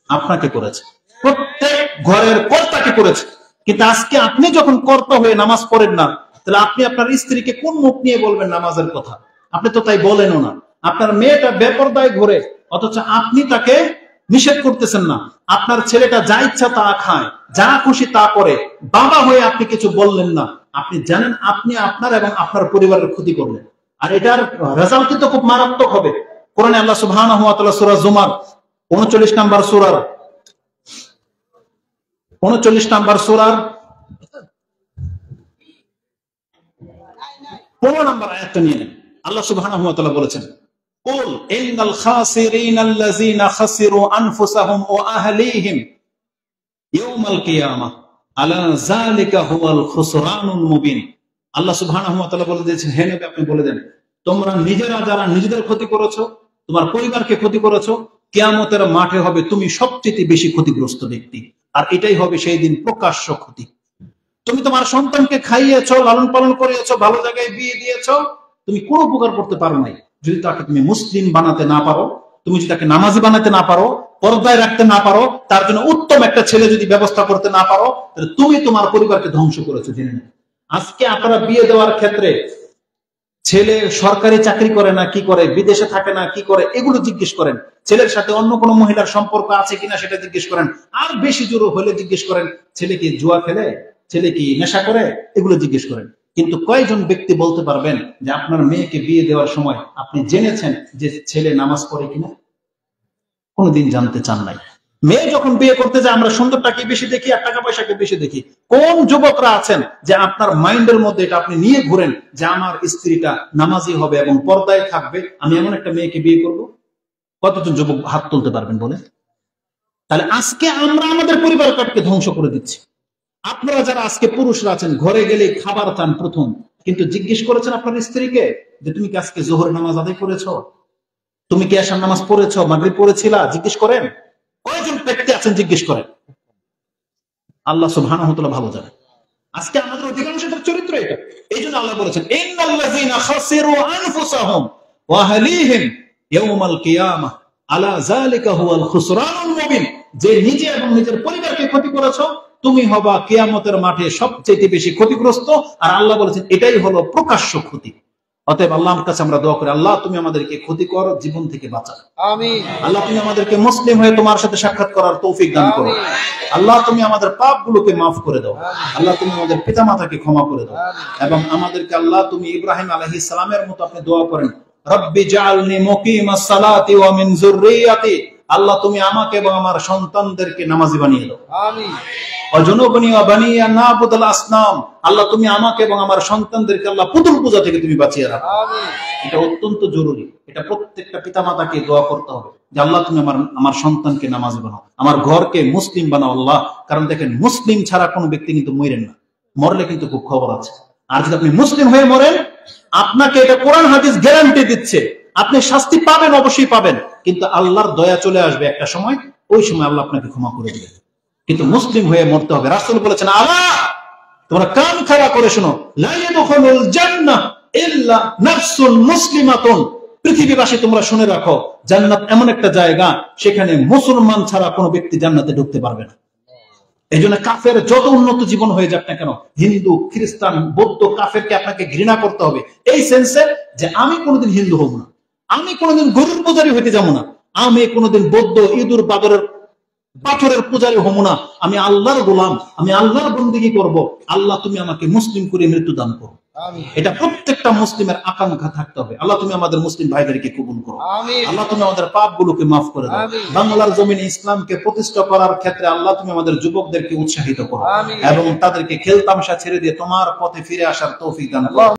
আপনাকে করেছে। প্রত্যেক ঘরের কর্তাকে করেছে। কিন্তু আজকে আপনি যখন কর্তা হয়ে নামাজ পড়েন না, তাহলে আপনি আপনার স্ত্রীকে কোন মুখ নিয়ে বলবেন নামাজের কথা? আপনি তো তাই বলেনও না। আপনার মেয়েটা বেপরদায় ঘুরে, অথচ আপনি তাকে নিষেধ করতেছেন না। আপনার ছেলেটা যা ইচ্ছা তা খায়, যা খুশি তা করে, বাবা হয়ে আপনি কিছু বললেন না। আপনি জানেন আপনি আপনার এবং আপনার পরিবারের ক্ষতি করলেন, আর এটার রেজাল্ট কিন্তু খুব মারাত্মক হবে। কোরআনে আল্লাহ সুবহানাহু ওয়া তাআলা সূরা জুমার 39 নম্বর সূরার 15 নম্বর আয়াতটা নিয়ে নেন। আল্লাহ সুবহানাহু ওয়া তাআলা বলেছেন, কুল ইন্নাল খাসিরিনাল্লাযীনা খাসিরু আনফুসাহুম ওয়া আহলিহিম ইয়াওমাল কিয়ামাহ আলা যালিকা হুয়াল খুসরানুল মুবিন। আল্লাহ সুবহানাহু ওয়া তাআলা বলে দিয়েছেন, হে নবী আপনি বলে দেন, তোমরা নিজেরা যারা নিজেদের ক্ষতি করেছো, তোমার পরিবারকে ক্ষতি করেছো, কিয়ামতের মাঠে হবে তুমি সবচেয়ে বেশি ক্ষতিগ্রস্ত ব্যক্তি। আর এটাই হবে সেই দিন প্রকাশ্য ক্ষতি। তুমি তোমার সন্তানকে খাইয়েছো, লালন পালন করিয়েছো, ভালো জায়গায় বিয়ে দিয়েছো, তুমি কোনো উপকার করতে পারো নাই যদি তাকে তুমি মুসলিম বানাতে না পারো, তুমি যদি তাকে নামাজি বানাতে না পারো, পর্দায় রাখতে না পারো, তার জন্য উত্তম একটা ছেলে যদি ব্যবস্থা করতে না পারো, তাহলে তুমি তোমার পরিবারকে ধ্বংস করেছো, জেনে নেন। আজকে আপনারা বিয়ে দেওয়ার ক্ষেত্রে ছেলে সরকারি চাকরি করে না কি করে, বিদেশে থাকে না কি করে, এগুলো জিজ্ঞেস করেন। ছেলের সাথে অন্য কোনো মহিলার সম্পর্ক আছে কিনা সেটা জিজ্ঞেস করেন। আর বেশি জোর হলে জিজ্ঞেস করেন ছেলে কি জুয়া খেলে, ছেলে কি নেশা করে, এগুলো জিজ্ঞেস করেন। কিন্তু কয়জন ব্যক্তি বলতে পারবেন যে আপনার মেয়েকে বিয়ে দেওয়ার সময় আপনি জেনেছেন যে ছেলে নামাজ পড়ে কিনা? কোনোদিন জানতে চান নাই। মেয়ে যখন বিয়ে করতে যায় আমরা সুন্দরটাকে বেশি দেখি আর টাকা পয়সাকে বেশি দেখি। কোন যুবকরা আছেন যে আপনার মাইন্ডের মধ্যে এটা আপনি নিয়ে ঘুরেন যে আমার স্ত্রীটা নামাজি হবে এবং পর্দায় থাকবে, আমি এমন একটা মেয়েকে বিয়ে করব? কতজন যুবক হাত তুলতে পারবেন বলে? তাহলে আজকে আমরা আমাদের পরিবারকে ধ্বংস করে দিচ্ছি। আপনারা যারা আজকে পুরুষরা আছেন, ঘরে গেলে খাবার চান প্রথম, কিন্তু জিজ্ঞেস করেছেন আপনার স্ত্রীকে যে তুমি কি আজকে জোহর নামাজ আদায় করেছো, তুমি কি এশার নামাজ পড়েছো, মাগরিব পড়েছিলা? জিজ্ঞেস করেন। কয়জন ব্যক্তি আছেন জিজ্ঞেস করেন? আল্লাহ সুবহানাহু ওয়া তাআলা ভালো জানেন। আজকে আমাদের অধিকাংশের চরিত্র এটা। এই জন্য আল্লাহ বলেছেন ইন্নাল্লাযীনা খাসিরু আনফুসাহুম ওয়া আহলিহিম ইয়াওমাল কিয়ামাহ আলা যালিকা হুয়াল খুসরানুল মুবিন। যে নিজে এবং নিজের পরিবারকে ক্ষতি করেছো, তুমি হবা কিয়ামতের মাঠে সবচেয়ে বেশি ক্ষতিগ্রস্ত। আর আল্লাহ বলেছেন এটাই হলো প্রকাশ্য ক্ষতি। অতএব আল্লাহর কাছে আমরা দোয়া করি, আল্লাহ তুমি আমাদেরকে ক্ষতিকর জীবন থেকে বাঁচাও। আমিন। আল্লাহ তুমি আমাদেরকে মুসলিম হয়ে তোমার সাথে সাক্ষাৎ করার তৌফিক দান করো। আল্লাহ তুমি আমাদের পাপগুলোকে মাফ করে দাও। আল্লাহ তুমি আমাদের পিতামাতাকে ক্ষমা করে দাও। এবং আমাদেরকে আল্লাহ তুমি ইব্রাহিম আলাইহিস সালামের মতো আপনি দোয়া করেন, রব্বি জাআলনি মুকিমাস সালাতি ওয়া মিন যুররিয়াতি। আল্লাহ তুমি আমাকে এবং আমার সন্তানদেরকে নামাজি বানিয়ে দাও। আমিন। ওয়াজনুবনি ওয়া বানিয়া নাবুদাল আসনাম, আল্লাহ তুমি আমাকে এবং আমার সন্তানদেরকে আল্লাহ পুতুল পূজা থেকে তুমি বাঁচিয়ে রাখো। আমিন। এটা অত্যন্ত জরুরি, এটা প্রত্যেকটা পিতামাতাকে দোয়া করতে হবে যে আল্লাহ তুমি আমার সন্তানকে নামাজি বানাও, আমার ঘরকে মুসলিম বানাও আল্লাহ। কারণ দেখেন, মুসলিম ছাড়া কোনো ব্যক্তি কিন্তু মরেন না, মরলে কিন্তু খুব খবর আছে। আর যদি আপনি মুসলিম হয়ে মরেন, আপনাকে এটা কোরআন হাদিস গ্যারান্টি দিচ্ছে, আপনি শাস্তি পাবেন, অবশ্যই পাবেন, কিন্তু আল্লাহর দয়া চলে আসবে একটা সময়, ওই সময় আল্লাহ আপনাকে ক্ষমা করে দিবেন। কিন্তু মুসলিম হয়ে মরতে হবে। রাসূল বলেছেন, আলা তোমরা কান খাড়া করে শোনো, লা ইয়াদখুলুল জান্নাহ ইল্লা নাফসুন মুসলিমাতুন, পৃথিবীবাসী তোমরা শুনে রাখো, জান্নাত এমন একটা জায়গা সেখানে মুসলমান ছাড়া কোনো ব্যক্তি জান্নাতে ঢুকতে পারবে না। এই জন্য কাফের যত উন্নত জীবন হয়ে যাক না কেন, হিন্দু, খ্রিস্টান, বৌদ্ধ, কাফেরকে আপনাকে ঘৃণা করতে হবে, এই সেন্সে যে আমি কোনোদিন হিন্দু হব না, আমি কোনোদিন গরুর পূজারী হইতে যাবো না, আমি কোনোদিন বৌদ্ধ ইঁদুর পাথরের পূজারী হবো না, আমি আল্লাহর গোলাম, আমি আল্লাহর বন্দেগী করব। আল্লাহ তুমি আমাকে মুসলিম করে মৃত্যু দান করো। এটা প্রত্যেকটা মুসলিমের আকাঙ্ক্ষা থাকতে হবে। আল্লাহ তুমি আমাদের মুসলিম ভাইদেরকে কবুল করো। আল্লাহ তুমি আমাদের পাপগুলোকে মাফ করে দাও। বাংলার জমিনে ইসলামকে প্রতিষ্ঠা করার ক্ষেত্রে আল্লাহ তুমি আমাদের যুবকদেরকে উৎসাহিত করো এবং তাদেরকে খেলতামশা ছেড়ে দিয়ে তোমার পথে ফিরে আসার তৌফিক দান করো।